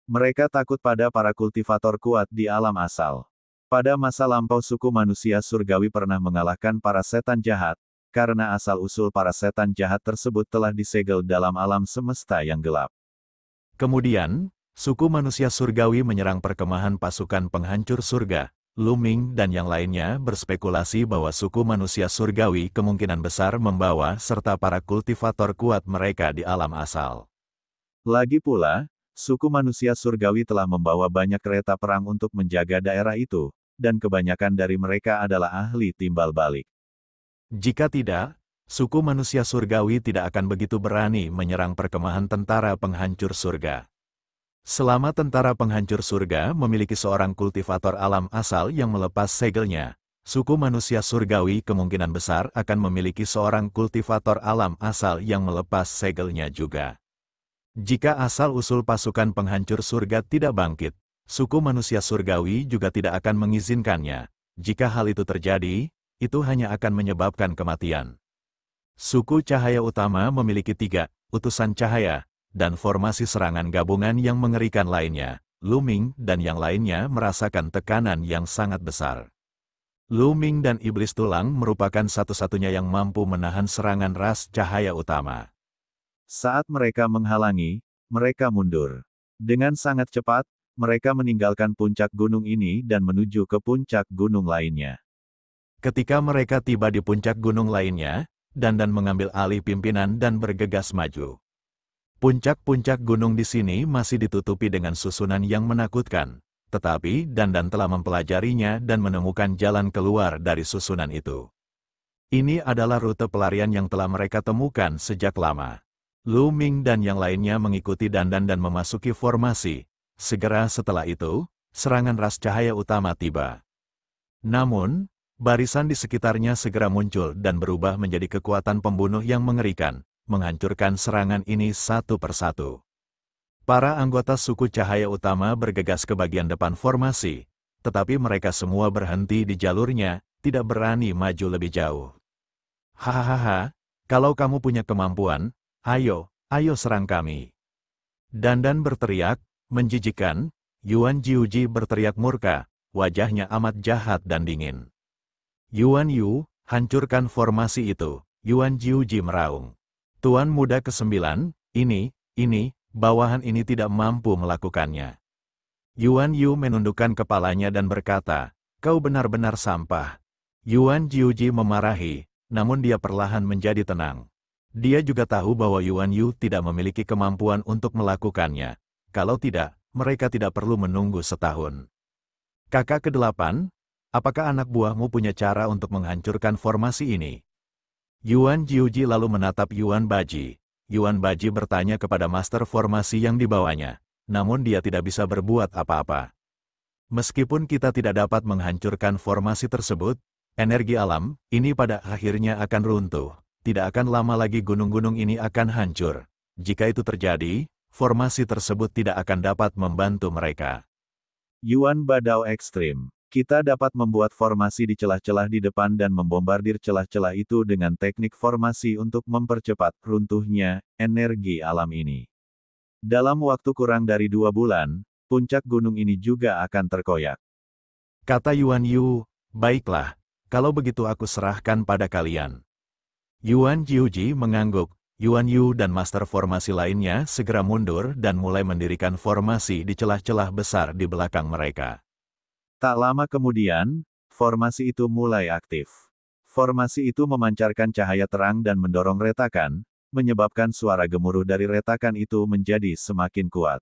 Mereka takut pada para kultivator kuat di alam asal. Pada masa lampau suku manusia surgawi pernah mengalahkan para setan jahat, karena asal-usul para setan jahat tersebut telah disegel dalam alam semesta yang gelap. Kemudian, suku manusia surgawi menyerang perkemahan pasukan penghancur surga. Lu Ming dan yang lainnya berspekulasi bahwa suku manusia surgawi kemungkinan besar membawa serta para kultivator kuat mereka di alam asal. Lagi pula, suku manusia surgawi telah membawa banyak kereta perang untuk menjaga daerah itu, dan kebanyakan dari mereka adalah ahli timbal balik. Jika tidak, suku manusia surgawi tidak akan begitu berani menyerang perkemahan tentara penghancur surga. Selama tentara penghancur surga memiliki seorang kultivator alam asal yang melepas segelnya, suku manusia surgawi kemungkinan besar akan memiliki seorang kultivator alam asal yang melepas segelnya juga. Jika asal-usul pasukan penghancur surga tidak bangkit, suku manusia surgawi juga tidak akan mengizinkannya. Jika hal itu terjadi, itu hanya akan menyebabkan kematian. Suku cahaya utama memiliki 3 utusan cahaya, dan formasi serangan gabungan yang mengerikan lainnya. Lu Ming dan yang lainnya merasakan tekanan yang sangat besar. Lu Ming dan Iblis Tulang merupakan satu-satunya yang mampu menahan serangan ras cahaya utama. Saat mereka menghalangi, mereka mundur. Dengan sangat cepat, mereka meninggalkan puncak gunung ini dan menuju ke puncak gunung lainnya. Ketika mereka tiba di puncak gunung lainnya, Dandan mengambil alih pimpinan dan bergegas maju. Puncak-puncak gunung di sini masih ditutupi dengan susunan yang menakutkan, tetapi Dandan telah mempelajarinya dan menemukan jalan keluar dari susunan itu. Ini adalah rute pelarian yang telah mereka temukan sejak lama. Lu Ming dan yang lainnya mengikuti Dandan dan memasuki formasi. Segera setelah itu, serangan ras cahaya utama tiba. Namun, barisan di sekitarnya segera muncul dan berubah menjadi kekuatan pembunuh yang mengerikan, menghancurkan serangan ini satu persatu. Para anggota suku cahaya utama bergegas ke bagian depan formasi, tetapi mereka semua berhenti di jalurnya, tidak berani maju lebih jauh. Hahaha, kalau kamu punya kemampuan, ayo serang kami. Dandan berteriak, menjijikkan. Yuan Jiuji berteriak murka, wajahnya amat jahat dan dingin. Yuan Yu, hancurkan formasi itu, Yuan Jiuji meraung. Tuan muda ke-9, bawahan ini tidak mampu melakukannya. Yuan Yu menundukkan kepalanya dan berkata, kau benar-benar sampah. Yuan Jiuji memarahi, namun dia perlahan menjadi tenang. Dia juga tahu bahwa Yuan Yu tidak memiliki kemampuan untuk melakukannya. Kalau tidak, mereka tidak perlu menunggu setahun. Kakak ke-8, apakah anak buahmu punya cara untuk menghancurkan formasi ini? Yuan Jiuji lalu menatap Yuan Baji. Yuan Baji bertanya kepada master formasi yang dibawanya, namun dia tidak bisa berbuat apa-apa. Meskipun kita tidak dapat menghancurkan formasi tersebut, energi alam ini pada akhirnya akan runtuh. Tidak akan lama lagi gunung-gunung ini akan hancur. Jika itu terjadi, formasi tersebut tidak akan dapat membantu mereka. Yuan Badao ekstrim. Kita dapat membuat formasi di celah-celah di depan dan membombardir celah-celah itu dengan teknik formasi untuk mempercepat runtuhnya energi alam ini. Dalam waktu kurang dari 2 bulan, puncak gunung ini juga akan terkoyak. Kata Yuan Yu, baiklah, kalau begitu aku serahkan pada kalian. Yuan Jiuji mengangguk. Yuan Yu dan master formasi lainnya segera mundur dan mulai mendirikan formasi di celah-celah besar di belakang mereka. Tak lama kemudian, formasi itu mulai aktif. Formasi itu memancarkan cahaya terang dan mendorong retakan, menyebabkan suara gemuruh dari retakan itu menjadi semakin kuat.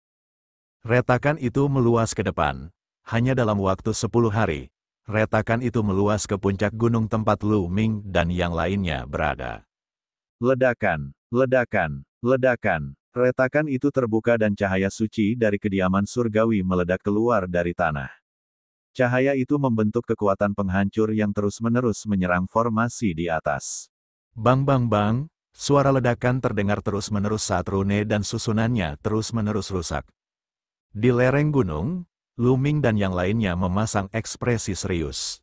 Retakan itu meluas ke depan. Hanya dalam waktu 10 hari, retakan itu meluas ke puncak gunung tempat Lu Ming dan yang lainnya berada. Ledakan, ledakan, ledakan. Retakan itu terbuka dan cahaya suci dari kediaman surgawi meledak keluar dari tanah. Cahaya itu membentuk kekuatan penghancur yang terus-menerus menyerang formasi di atas. Bang bang bang, suara ledakan terdengar terus-menerus saat rune dan susunannya terus-menerus rusak. Di lereng gunung, Lu Ming dan yang lainnya memasang ekspresi serius.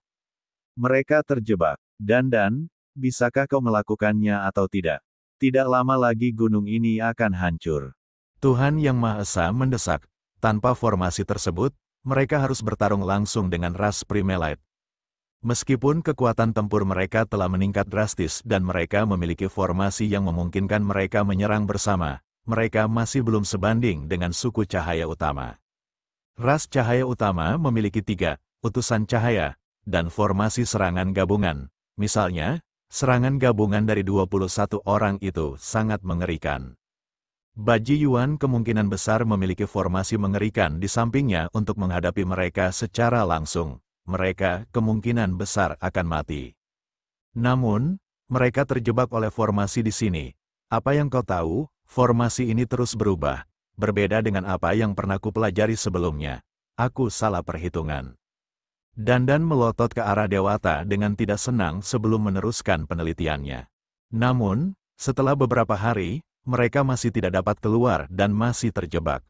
Mereka terjebak. Dandan, bisakah kau melakukannya atau tidak? Tidak lama lagi gunung ini akan hancur. Tuhan Yang Maha Esa mendesak, tanpa formasi tersebut, mereka harus bertarung langsung dengan ras Primelite. Meskipun kekuatan tempur mereka telah meningkat drastis dan mereka memiliki formasi yang memungkinkan mereka menyerang bersama, mereka masih belum sebanding dengan suku cahaya utama. Ras cahaya utama memiliki 3 utusan cahaya, dan formasi serangan gabungan. Misalnya, serangan gabungan dari 21 orang itu sangat mengerikan. Baji Yuan kemungkinan besar memiliki formasi mengerikan di sampingnya untuk menghadapi mereka secara langsung. Mereka kemungkinan besar akan mati. Namun, mereka terjebak oleh formasi di sini. Apa yang kau tahu, formasi ini terus berubah. berbeda dengan apa yang pernah kupelajari sebelumnya. Aku salah perhitungan. Dandan melotot ke arah Dewata dengan tidak senang sebelum meneruskan penelitiannya. Namun, setelah beberapa hari, mereka masih tidak dapat keluar dan masih terjebak.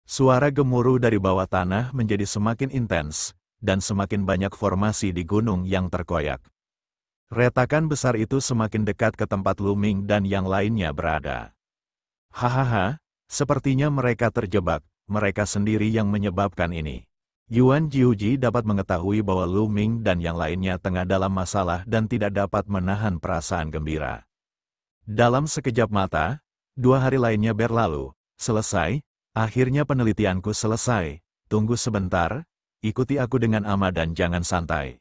Suara gemuruh dari bawah tanah menjadi semakin intens, dan semakin banyak formasi di gunung yang terkoyak. Retakan besar itu semakin dekat ke tempat Lu Ming dan yang lainnya berada. Hahaha, sepertinya mereka terjebak, mereka sendiri yang menyebabkan ini. Yuan Jiuji dapat mengetahui bahwa Lu Ming dan yang lainnya tengah dalam masalah dan tidak dapat menahan perasaan gembira. Dalam sekejap mata, 2 hari lainnya berlalu. Selesai, akhirnya penelitianku selesai. Tunggu sebentar, ikuti aku dengan aman dan jangan santai.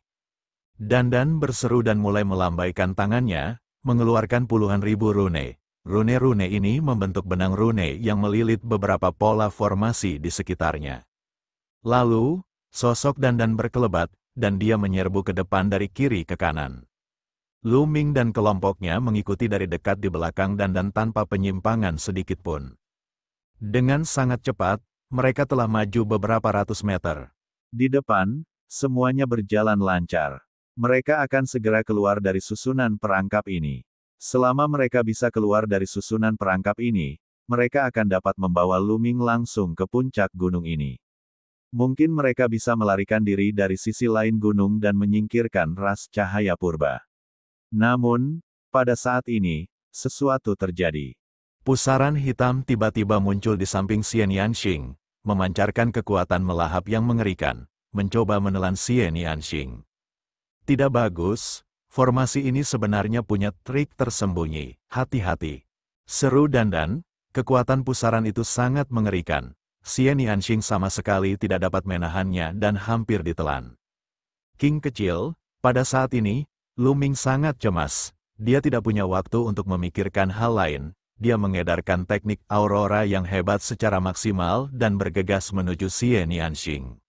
Dandan berseru dan mulai melambaikan tangannya, mengeluarkan puluhan ribu rune. Rune-rune ini membentuk benang rune yang melilit beberapa pola formasi di sekitarnya. Lalu, sosok Dandan berkelebat, dan dia menyerbu ke depan dari kiri ke kanan. Lu Ming dan kelompoknya mengikuti dari dekat di belakang Dandan tanpa penyimpangan sedikit pun. Dengan sangat cepat, mereka telah maju beberapa ratus meter. Di depan, semuanya berjalan lancar. Mereka akan segera keluar dari susunan perangkap ini. Selama mereka bisa keluar dari susunan perangkap ini, mereka akan dapat membawa Lu Ming langsung ke puncak gunung ini. Mungkin mereka bisa melarikan diri dari sisi lain gunung dan menyingkirkan ras cahaya purba. Namun, pada saat ini, sesuatu terjadi. Pusaran hitam tiba-tiba muncul di samping Xian Yanxing, memancarkan kekuatan melahap yang mengerikan, mencoba menelan Xian Yanxing. Tidak bagus, formasi ini sebenarnya punya trik tersembunyi, hati-hati. Seru Dandan, kekuatan pusaran itu sangat mengerikan. Xian Yanxing sama sekali tidak dapat menahannya dan hampir ditelan. King kecil, pada saat ini, Lu Ming sangat cemas. Dia tidak punya waktu untuk memikirkan hal lain. Dia mengedarkan teknik Aurora yang hebat secara maksimal dan bergegas menuju Xian Yanxing.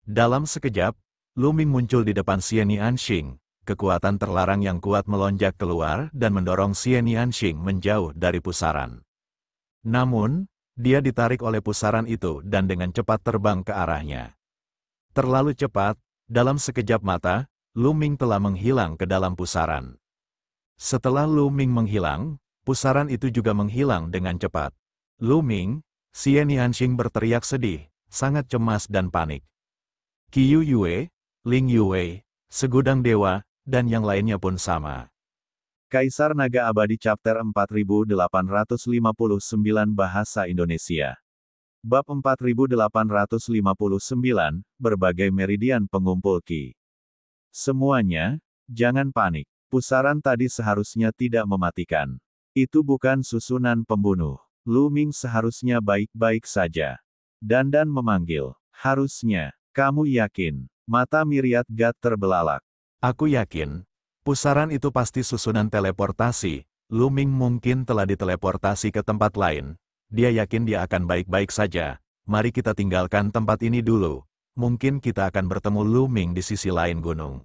Dalam sekejap, Lu Ming muncul di depan Xian Yanxing. Kekuatan terlarang yang kuat melonjak keluar dan mendorong Xian Yanxing menjauh dari pusaran. Namun, dia ditarik oleh pusaran itu dan dengan cepat terbang ke arahnya. Terlalu cepat, dalam sekejap mata, Lu Ming telah menghilang ke dalam pusaran. Setelah Lu Ming menghilang, pusaran itu juga menghilang dengan cepat. Lu Ming, Xian Yanxing berteriak sedih, sangat cemas dan panik. Qiu Yue, Ling Yue, segudang dewa, dan yang lainnya pun sama. Kaisar Naga Abadi Chapter 4859 Bahasa Indonesia. Bab 4859, Berbagai Meridian Pengumpul Qi. Semuanya, jangan panik. Pusaran tadi seharusnya tidak mematikan. Itu bukan susunan pembunuh. Lu Ming seharusnya baik-baik saja. Dandan memanggil. Harusnya, kamu yakin? Mata Myriad God terbelalak. Aku yakin, pusaran itu pasti susunan teleportasi. Lu Ming mungkin telah diteleportasi ke tempat lain. Dia yakin dia akan baik-baik saja. Mari kita tinggalkan tempat ini dulu. Mungkin kita akan bertemu Lu Ming di sisi lain gunung.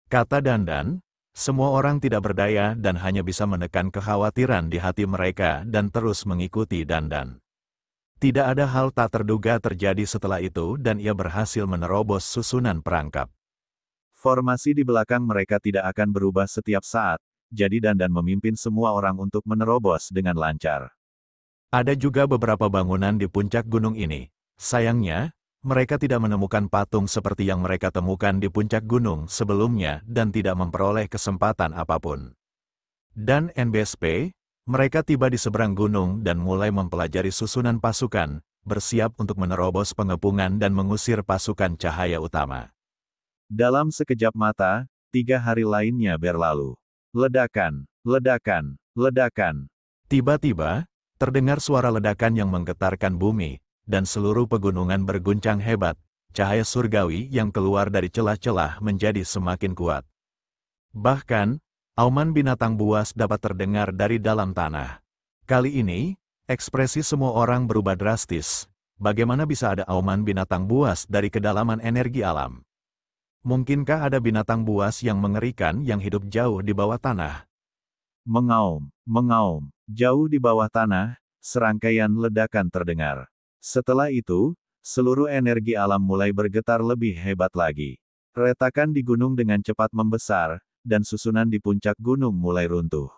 Kata Dandan, semua orang tidak berdaya dan hanya bisa menekan kekhawatiran di hati mereka dan terus mengikuti Dandan. Tidak ada hal tak terduga terjadi setelah itu dan ia berhasil menerobos susunan perangkap. Formasi di belakang mereka tidak akan berubah setiap saat, jadi Dandan memimpin semua orang untuk menerobos dengan lancar. Ada juga beberapa bangunan di puncak gunung ini. Sayangnya, mereka tidak menemukan patung seperti yang mereka temukan di puncak gunung sebelumnya dan tidak memperoleh kesempatan apapun. Dan NBSP, mereka tiba di seberang gunung dan mulai mempelajari susunan pasukan, bersiap untuk menerobos pengepungan dan mengusir pasukan cahaya utama. Dalam sekejap mata, 3 hari lainnya berlalu. Ledakan, ledakan, ledakan. Tiba-tiba, terdengar suara ledakan yang menggetarkan bumi, dan seluruh pegunungan berguncang hebat. Cahaya surgawi yang keluar dari celah-celah menjadi semakin kuat. Bahkan, auman binatang buas dapat terdengar dari dalam tanah. Kali ini, ekspresi semua orang berubah drastis. Bagaimana bisa ada auman binatang buas dari kedalaman energi alam? Mungkinkah ada binatang buas yang mengerikan yang hidup jauh di bawah tanah? Mengaum, mengaum. Jauh di bawah tanah, serangkaian ledakan terdengar. Setelah itu, seluruh energi alam mulai bergetar lebih hebat lagi. Retakan di gunung dengan cepat membesar, dan susunan di puncak gunung mulai runtuh.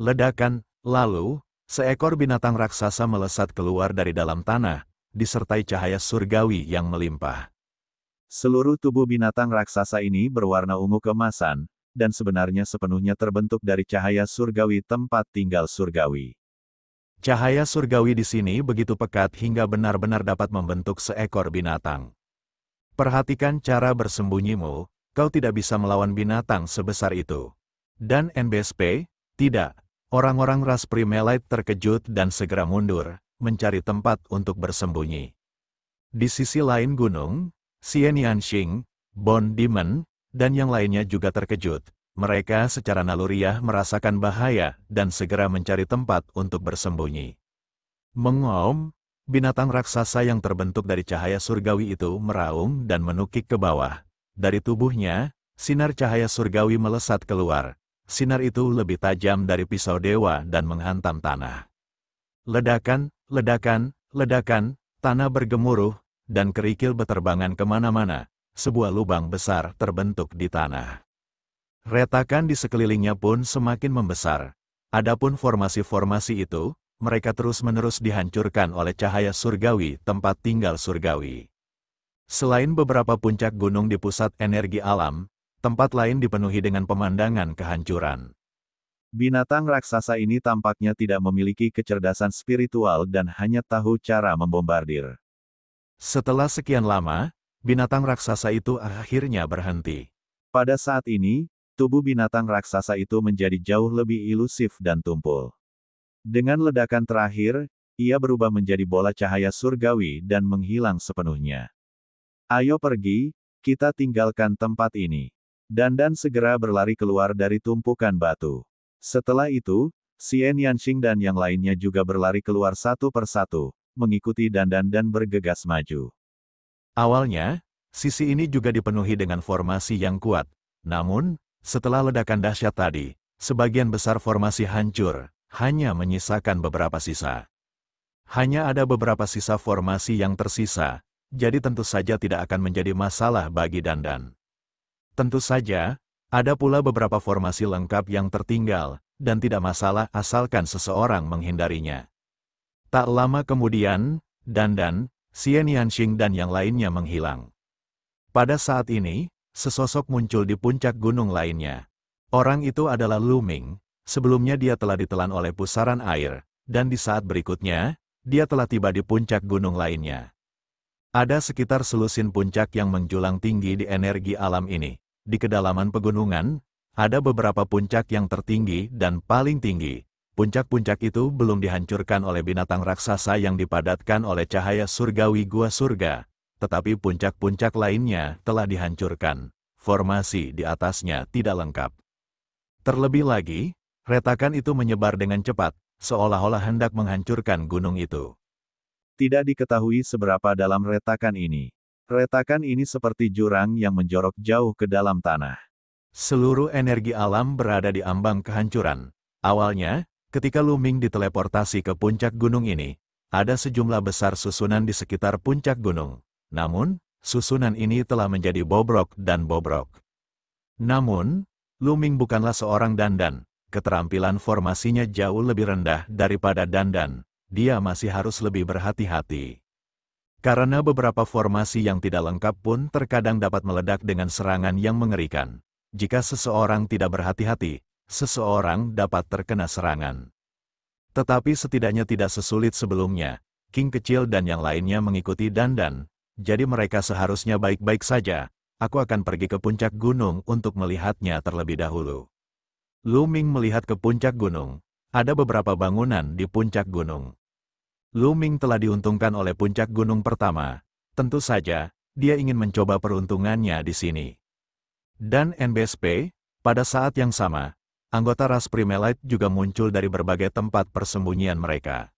Ledakan, lalu, seekor binatang raksasa melesat keluar dari dalam tanah, disertai cahaya surgawi yang melimpah. Seluruh tubuh binatang raksasa ini berwarna ungu keemasan, dan sebenarnya sepenuhnya terbentuk dari cahaya surgawi tempat tinggal surgawi. Cahaya surgawi di sini begitu pekat hingga benar-benar dapat membentuk seekor binatang. Perhatikan cara bersembunyimu, kau tidak bisa melawan binatang sebesar itu. Dan NBSP, tidak. Orang-orang ras Primelite terkejut dan segera mundur, mencari tempat untuk bersembunyi. Di sisi lain gunung, Xian Yanxing, Bone Demon, dan yang lainnya juga terkejut. Mereka secara naluriah merasakan bahaya dan segera mencari tempat untuk bersembunyi. Mengaum, binatang raksasa yang terbentuk dari cahaya surgawi itu meraung dan menukik ke bawah. Dari tubuhnya, sinar cahaya surgawi melesat keluar. Sinar itu lebih tajam dari pisau dewa dan menghantam tanah. Ledakan, ledakan, ledakan, tanah bergemuruh, dan kerikil beterbangan kemana-mana. Sebuah lubang besar terbentuk di tanah. Retakan di sekelilingnya pun semakin membesar. Adapun formasi-formasi itu, mereka terus-menerus dihancurkan oleh cahaya surgawi tempat tinggal surgawi. Selain beberapa puncak gunung di pusat energi alam, tempat lain dipenuhi dengan pemandangan kehancuran. Binatang raksasa ini tampaknya tidak memiliki kecerdasan spiritual dan hanya tahu cara membombardir. Setelah sekian lama, binatang raksasa itu akhirnya berhenti. Pada saat ini, tubuh binatang raksasa itu menjadi jauh lebih ilusif dan tumpul. Dengan ledakan terakhir, ia berubah menjadi bola cahaya surgawi dan menghilang sepenuhnya. Ayo pergi, kita tinggalkan tempat ini. Dandan segera berlari keluar dari tumpukan batu. Setelah itu, Xian Yanxing dan yang lainnya juga berlari keluar satu persatu, mengikuti Dandan dan bergegas maju. Awalnya, sisi ini juga dipenuhi dengan formasi yang kuat. Namun, setelah ledakan dahsyat tadi, sebagian besar formasi hancur, hanya menyisakan beberapa sisa. Hanya ada beberapa sisa formasi yang tersisa, jadi tentu saja tidak akan menjadi masalah bagi Dandan. Tentu saja, ada pula beberapa formasi lengkap yang tertinggal, dan tidak masalah asalkan seseorang menghindarinya. Tak lama kemudian, Dandan, Xian Yanxing dan yang lainnya menghilang. Pada saat ini, sesosok muncul di puncak gunung lainnya. Orang itu adalah Lu Ming. Sebelumnya dia telah ditelan oleh pusaran air, dan di saat berikutnya, dia telah tiba di puncak gunung lainnya. Ada sekitar selusin puncak yang menjulang tinggi di energi alam ini. Di kedalaman pegunungan, ada beberapa puncak yang tertinggi dan paling tinggi. Puncak-puncak itu belum dihancurkan oleh binatang raksasa yang dipadatkan oleh cahaya surgawi gua surga, tetapi puncak-puncak lainnya telah dihancurkan. Formasi di atasnya tidak lengkap. Terlebih lagi, retakan itu menyebar dengan cepat, seolah-olah hendak menghancurkan gunung itu. Tidak diketahui seberapa dalam retakan ini. Retakan ini seperti jurang yang menjorok jauh ke dalam tanah. Seluruh energi alam berada di ambang kehancuran. Awalnya, ketika Lu Ming diteleportasi ke puncak gunung ini, ada sejumlah besar susunan di sekitar puncak gunung. Namun, susunan ini telah menjadi bobrok dan bobrok. Namun, Lu Ming bukanlah seorang Dandan. Keterampilan formasinya jauh lebih rendah daripada Dandan. Dia masih harus lebih berhati-hati. Karena beberapa formasi yang tidak lengkap pun terkadang dapat meledak dengan serangan yang mengerikan. Jika seseorang tidak berhati-hati, seseorang dapat terkena serangan. Tetapi setidaknya tidak sesulit sebelumnya. King kecil dan yang lainnya mengikuti Dandan, jadi mereka seharusnya baik-baik saja. Aku akan pergi ke puncak gunung untuk melihatnya terlebih dahulu. Lu Ming melihat ke puncak gunung. Ada beberapa bangunan di puncak gunung. Lu Ming telah diuntungkan oleh puncak gunung pertama. Tentu saja, dia ingin mencoba peruntungannya di sini. Dan NBSP, pada saat yang sama, anggota ras Primelite juga muncul dari berbagai tempat persembunyian mereka.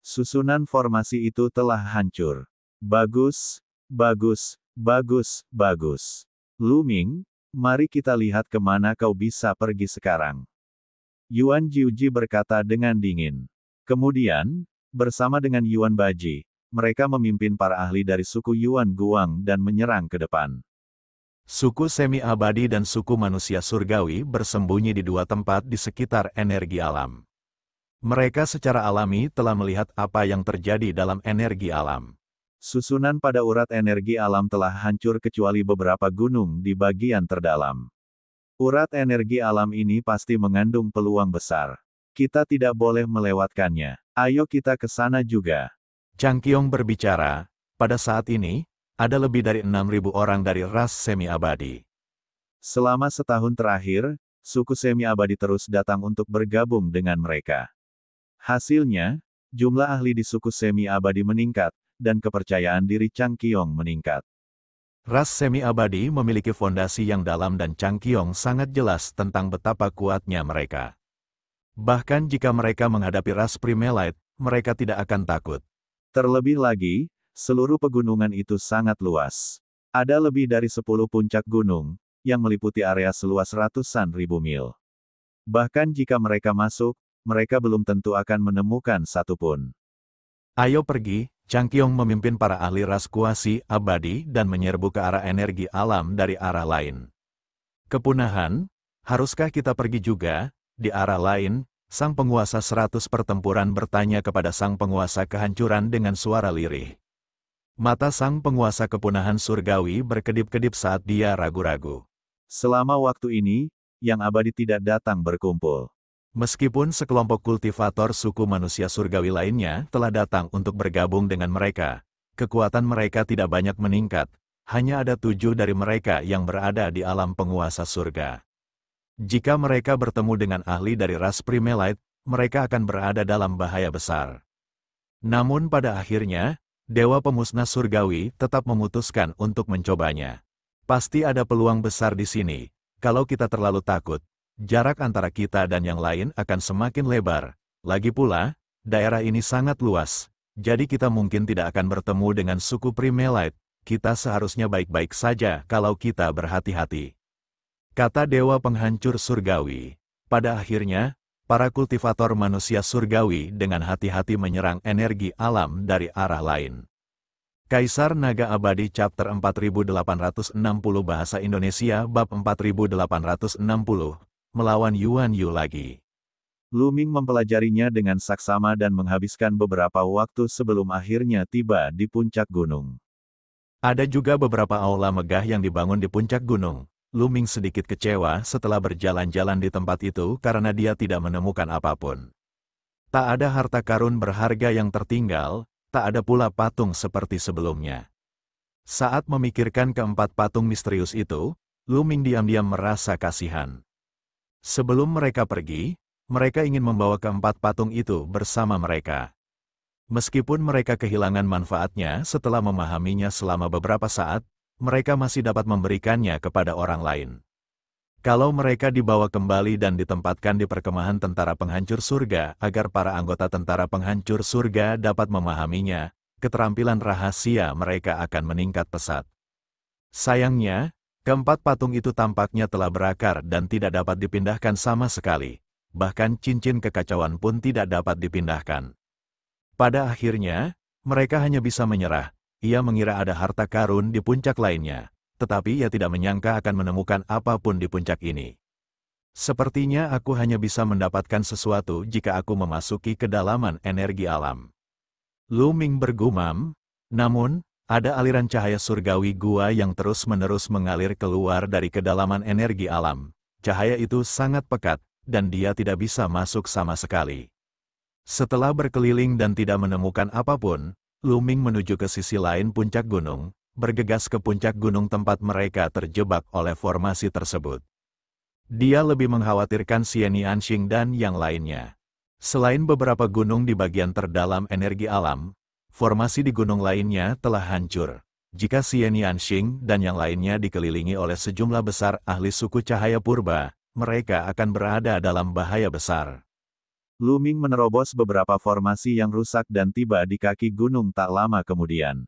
Susunan formasi itu telah hancur. Bagus, bagus, bagus, bagus. Lu Ming, mari kita lihat kemana kau bisa pergi sekarang. Yuan Jiuji berkata dengan dingin. Kemudian, bersama dengan Yuan Baji, mereka memimpin para ahli dari suku Yuan Guang dan menyerang ke depan. Suku semi-abadi dan suku manusia surgawi bersembunyi di dua tempat di sekitar energi alam. Mereka secara alami telah melihat apa yang terjadi dalam energi alam. Susunan pada urat energi alam telah hancur kecuali beberapa gunung di bagian terdalam. Urat energi alam ini pasti mengandung peluang besar. Kita tidak boleh melewatkannya. Ayo kita ke sana juga. Chang Qiong berbicara, pada saat ini, ada lebih dari 6.000 orang dari ras semi-abadi. Selama setahun terakhir, suku semi-abadi terus datang untuk bergabung dengan mereka. Hasilnya, jumlah ahli di suku semi-abadi meningkat, dan kepercayaan diri Chang Qiong meningkat. Ras semi-abadi memiliki fondasi yang dalam dan Chang Qiong sangat jelas tentang betapa kuatnya mereka. Bahkan jika mereka menghadapi ras Primelite, mereka tidak akan takut. Terlebih lagi, seluruh pegunungan itu sangat luas. Ada lebih dari 10 puncak gunung, yang meliputi area seluas ratusan ribu mil. Bahkan jika mereka masuk, mereka belum tentu akan menemukan satu pun. Ayo pergi, Chang Qiong memimpin para ahli ras kuasi abadi dan menyerbu ke arah energi alam dari arah lain. Kepunahan, haruskah kita pergi juga? Di arah lain, sang penguasa 100 pertempuran bertanya kepada sang penguasa kehancuran dengan suara lirih. Mata sang penguasa kepunahan surgawi berkedip-kedip saat dia ragu-ragu. Selama waktu ini, yang abadi tidak datang berkumpul. Meskipun sekelompok kultivator suku manusia surgawi lainnya telah datang untuk bergabung dengan mereka, kekuatan mereka tidak banyak meningkat, hanya ada 7 dari mereka yang berada di alam penguasa surga. Jika mereka bertemu dengan ahli dari ras Primelite, mereka akan berada dalam bahaya besar. Namun pada akhirnya, Dewa Pemusnah Surgawi tetap memutuskan untuk mencobanya. Pasti ada peluang besar di sini. Kalau kita terlalu takut, jarak antara kita dan yang lain akan semakin lebar. Lagi pula, daerah ini sangat luas, jadi kita mungkin tidak akan bertemu dengan suku Primelite. Kita seharusnya baik-baik saja kalau kita berhati-hati. Kata Dewa Penghancur Surgawi. Pada akhirnya, para kultivator manusia surgawi dengan hati-hati menyerang energi alam dari arah lain. Kaisar Naga Abadi Chapter 4860 Bahasa Indonesia Bab 4860 melawan Yuan Yu lagi. Lu Ming mempelajarinya dengan saksama dan menghabiskan beberapa waktu sebelum akhirnya tiba di puncak gunung. Ada juga beberapa aula megah yang dibangun di puncak gunung. Lu Ming sedikit kecewa setelah berjalan-jalan di tempat itu karena dia tidak menemukan apapun. Tak ada harta karun berharga yang tertinggal, tak ada pula patung seperti sebelumnya. Saat memikirkan keempat patung misterius itu, Lu Ming diam-diam merasa kasihan. Sebelum mereka pergi, mereka ingin membawa keempat patung itu bersama mereka. Meskipun mereka kehilangan manfaatnya setelah memahaminya selama beberapa saat, mereka masih dapat memberikannya kepada orang lain. Kalau mereka dibawa kembali dan ditempatkan di perkemahan tentara penghancur surga agar para anggota tentara penghancur surga dapat memahaminya, keterampilan rahasia mereka akan meningkat pesat. Sayangnya, keempat patung itu tampaknya telah berakar dan tidak dapat dipindahkan sama sekali. Bahkan cincin kekacauan pun tidak dapat dipindahkan. Pada akhirnya, mereka hanya bisa menyerah. Ia mengira ada harta karun di puncak lainnya, tetapi ia tidak menyangka akan menemukan apapun di puncak ini. Sepertinya aku hanya bisa mendapatkan sesuatu jika aku memasuki kedalaman energi alam. Lu Ming bergumam, namun, ada aliran cahaya surgawi gua yang terus-menerus mengalir keluar dari kedalaman energi alam. Cahaya itu sangat pekat, dan dia tidak bisa masuk sama sekali. Setelah berkeliling dan tidak menemukan apapun, Lu Ming menuju ke sisi lain puncak gunung, bergegas ke puncak gunung tempat mereka terjebak oleh formasi tersebut. Dia lebih mengkhawatirkan Xianianxing dan yang lainnya. Selain beberapa gunung di bagian terdalam energi alam, formasi di gunung lainnya telah hancur. Jika Xianianxing dan yang lainnya dikelilingi oleh sejumlah besar ahli suku cahaya purba, mereka akan berada dalam bahaya besar. Lu Ming menerobos beberapa formasi yang rusak dan tiba di kaki gunung tak lama kemudian.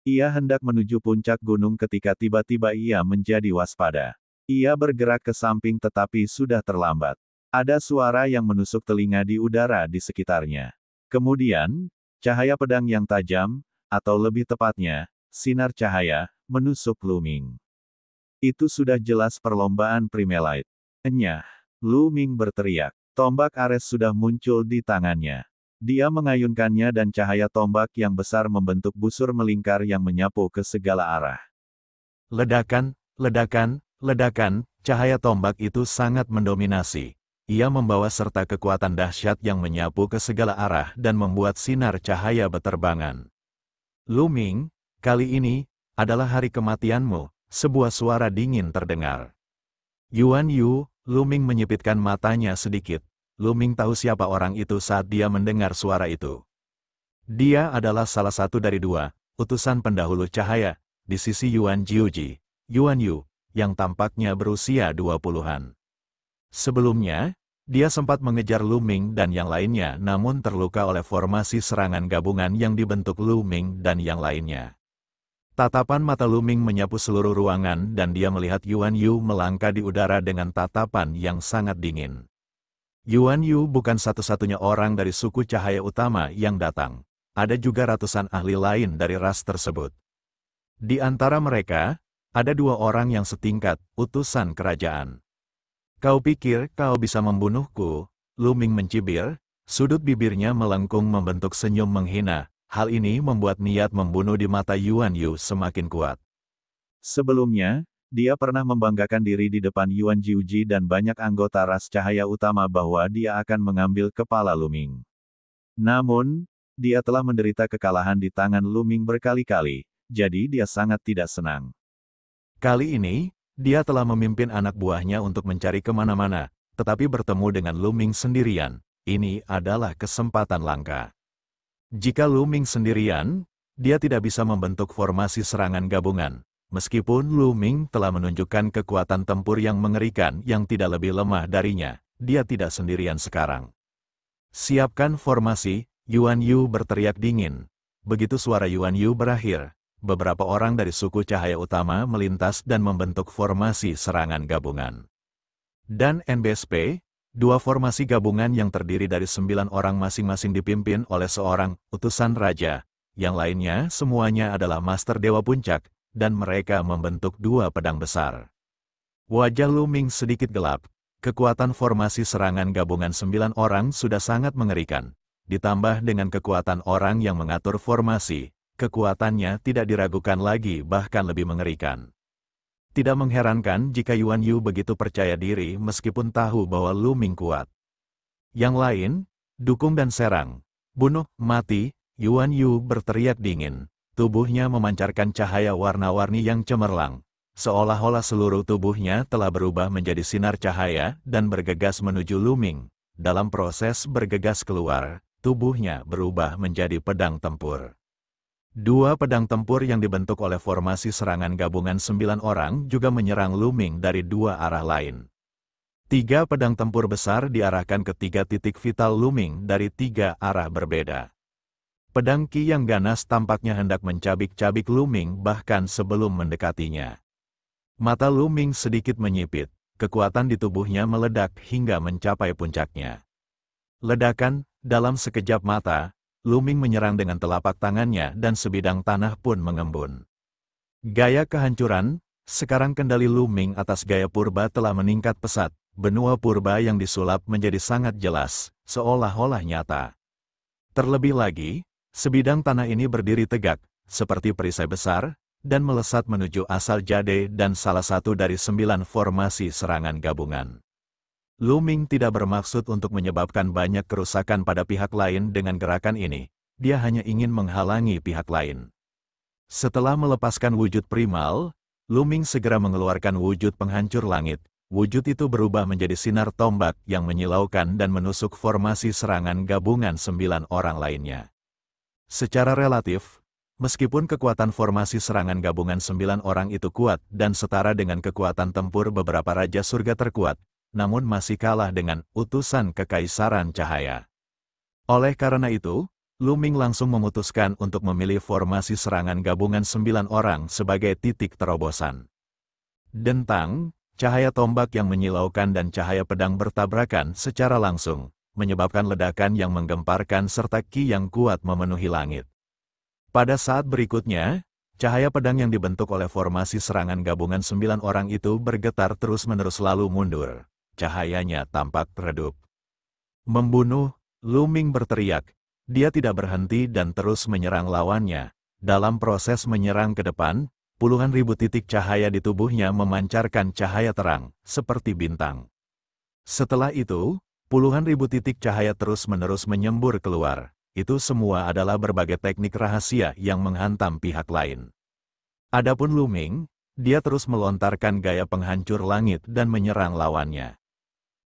Ia hendak menuju puncak gunung ketika tiba-tiba ia menjadi waspada. Ia bergerak ke samping tetapi sudah terlambat. Ada suara yang menusuk telinga di udara di sekitarnya. Kemudian, cahaya pedang yang tajam, atau lebih tepatnya, sinar cahaya, menusuk Lu Ming. Itu sudah jelas perlombaan Primelite. Enyah, Lu Ming berteriak. Tombak Ares sudah muncul di tangannya. Dia mengayunkannya dan cahaya tombak yang besar membentuk busur melingkar yang menyapu ke segala arah. Ledakan, ledakan, ledakan, cahaya tombak itu sangat mendominasi. Ia membawa serta kekuatan dahsyat yang menyapu ke segala arah dan membuat sinar cahaya beterbangan. Lu Ming, kali ini, adalah hari kematianmu, sebuah suara dingin terdengar. Yuan Yu, Lu Ming menyipitkan matanya sedikit. Lu Ming tahu siapa orang itu saat dia mendengar suara itu. Dia adalah salah satu dari dua utusan pendahulu cahaya, di sisi Yuan Jiuji, Yuan Yu, yang tampaknya berusia 20-an. Sebelumnya, dia sempat mengejar Lu Ming dan yang lainnya namun terluka oleh formasi serangan gabungan yang dibentuk Lu Ming dan yang lainnya. Tatapan mata Lu Ming menyapu seluruh ruangan dan dia melihat Yuan Yu melangkah di udara dengan tatapan yang sangat dingin. Yuan Yu bukan satu-satunya orang dari suku cahaya utama yang datang. Ada juga ratusan ahli lain dari ras tersebut. Di antara mereka, ada dua orang yang setingkat, utusan kerajaan. Kau pikir kau bisa membunuhku? Lu Ming mencibir, sudut bibirnya melengkung membentuk senyum menghina. Hal ini membuat niat membunuh di mata Yuan Yu semakin kuat. Sebelumnya, dia pernah membanggakan diri di depan Yuan Jiuji dan banyak anggota ras cahaya utama bahwa dia akan mengambil kepala Lu Ming. Namun, dia telah menderita kekalahan di tangan Lu Ming berkali-kali, jadi dia sangat tidak senang. Kali ini, dia telah memimpin anak buahnya untuk mencari kemana-mana, tetapi bertemu dengan Lu Ming sendirian. Ini adalah kesempatan langka. Jika Lu Ming sendirian, dia tidak bisa membentuk formasi serangan gabungan. Meskipun Lu Ming telah menunjukkan kekuatan tempur yang mengerikan yang tidak lebih lemah darinya, dia tidak sendirian sekarang. Siapkan formasi, Yuan Yu berteriak dingin. Begitu suara Yuan Yu berakhir, beberapa orang dari suku cahaya utama melintas dan membentuk formasi serangan gabungan. Dan NBSP, dua formasi gabungan yang terdiri dari 9 orang masing-masing dipimpin oleh seorang utusan raja. Yang lainnya semuanya adalah Master Dewa Puncak, dan mereka membentuk dua pedang besar. Wajah Lu Ming sedikit gelap. Kekuatan formasi serangan gabungan 9 orang sudah sangat mengerikan. Ditambah dengan kekuatan orang yang mengatur formasi, kekuatannya tidak diragukan lagi bahkan lebih mengerikan. Tidak mengherankan jika Yuan Yu begitu percaya diri meskipun tahu bahwa Lu Ming kuat. Yang lain, dukung dan serang. Bunuh, mati, Yuan Yu berteriak dingin. Tubuhnya memancarkan cahaya warna-warni yang cemerlang. Seolah-olah seluruh tubuhnya telah berubah menjadi sinar cahaya dan bergegas menuju Lu Ming. Dalam proses bergegas keluar, tubuhnya berubah menjadi pedang tempur. Dua pedang tempur yang dibentuk oleh formasi serangan gabungan 9 orang juga menyerang Lu Ming dari dua arah lain. 3 pedang tempur besar diarahkan ke 3 titik vital Lu Ming dari 3 arah berbeda. Pedang Qi yang ganas tampaknya hendak mencabik-cabik Lu Ming bahkan sebelum mendekatinya. Mata Lu Ming sedikit menyipit, kekuatan di tubuhnya meledak hingga mencapai puncaknya. Ledakan, dalam sekejap mata, Lu Ming menyerang dengan telapak tangannya dan sebidang tanah pun mengembun. Gaya kehancuran, sekarang kendali Lu Ming atas gaya purba telah meningkat pesat, benua purba yang disulap menjadi sangat jelas, seolah-olah nyata. Terlebih lagi, sebidang tanah ini berdiri tegak, seperti perisai besar, dan melesat menuju asal Jade dan salah satu dari 9 formasi serangan gabungan. Lu Ming tidak bermaksud untuk menyebabkan banyak kerusakan pada pihak lain dengan gerakan ini, dia hanya ingin menghalangi pihak lain. Setelah melepaskan wujud primal, Lu Ming segera mengeluarkan wujud penghancur langit. Wujud itu berubah menjadi sinar tombak yang menyilaukan dan menusuk formasi serangan gabungan 9 orang lainnya. Secara relatif, meskipun kekuatan formasi serangan gabungan 9 orang itu kuat dan setara dengan kekuatan tempur beberapa raja surga terkuat, namun masih kalah dengan utusan kekaisaran cahaya. Oleh karena itu, Lu Ming langsung memutuskan untuk memilih formasi serangan gabungan 9 orang sebagai titik terobosan. Dentang, cahaya tombak yang menyilaukan dan cahaya pedang bertabrakan secara langsung. menyebabkan ledakan yang menggemparkan serta ki yang kuat memenuhi langit. Pada saat berikutnya, cahaya pedang yang dibentuk oleh formasi serangan gabungan 9 orang itu bergetar terus-menerus lalu mundur. Cahayanya tampak redup. Membunuh, Lu Ming berteriak. Dia tidak berhenti dan terus menyerang lawannya. Dalam proses menyerang ke depan, puluhan ribu titik cahaya di tubuhnya memancarkan cahaya terang, seperti bintang. Setelah itu, puluhan ribu titik cahaya terus-menerus menyembur keluar. Itu semua adalah berbagai teknik rahasia yang menghantam pihak lain. Adapun Lu Ming, dia terus melontarkan gaya penghancur langit dan menyerang lawannya.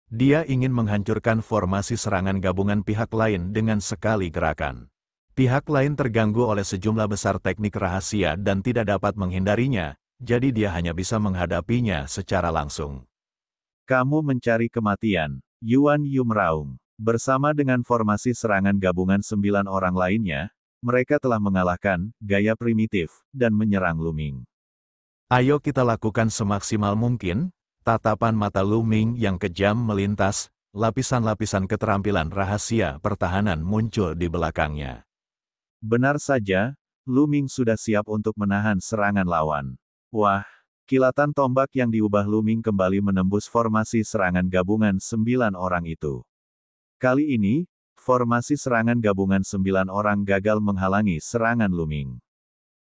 Dia ingin menghancurkan formasi serangan gabungan pihak lain dengan sekali gerakan. Pihak lain terganggu oleh sejumlah besar teknik rahasia dan tidak dapat menghindarinya, jadi dia hanya bisa menghadapinya secara langsung. Kamu mencari kematian, Yuan Yu meraung. Bersama dengan formasi serangan gabungan 9 orang lainnya, mereka telah mengalahkan gaya primitif dan menyerang Lu Ming. Ayo kita lakukan semaksimal mungkin. Tatapan mata Lu Ming yang kejam melintas, lapisan-lapisan keterampilan rahasia pertahanan muncul di belakangnya. Benar saja, Lu Ming sudah siap untuk menahan serangan lawan. Wah, kilatan tombak yang diubah Lu Ming kembali menembus formasi serangan gabungan 9 orang itu. Kali ini, formasi serangan gabungan 9 orang gagal menghalangi serangan Lu Ming.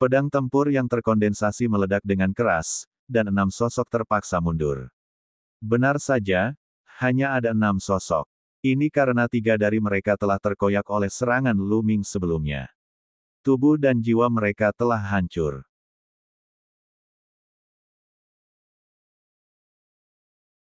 Pedang tempur yang terkondensasi meledak dengan keras, dan 6 sosok terpaksa mundur. Benar saja, hanya ada 6 sosok. Ini karena 3 dari mereka telah terkoyak oleh serangan Lu Ming sebelumnya. Tubuh dan jiwa mereka telah hancur.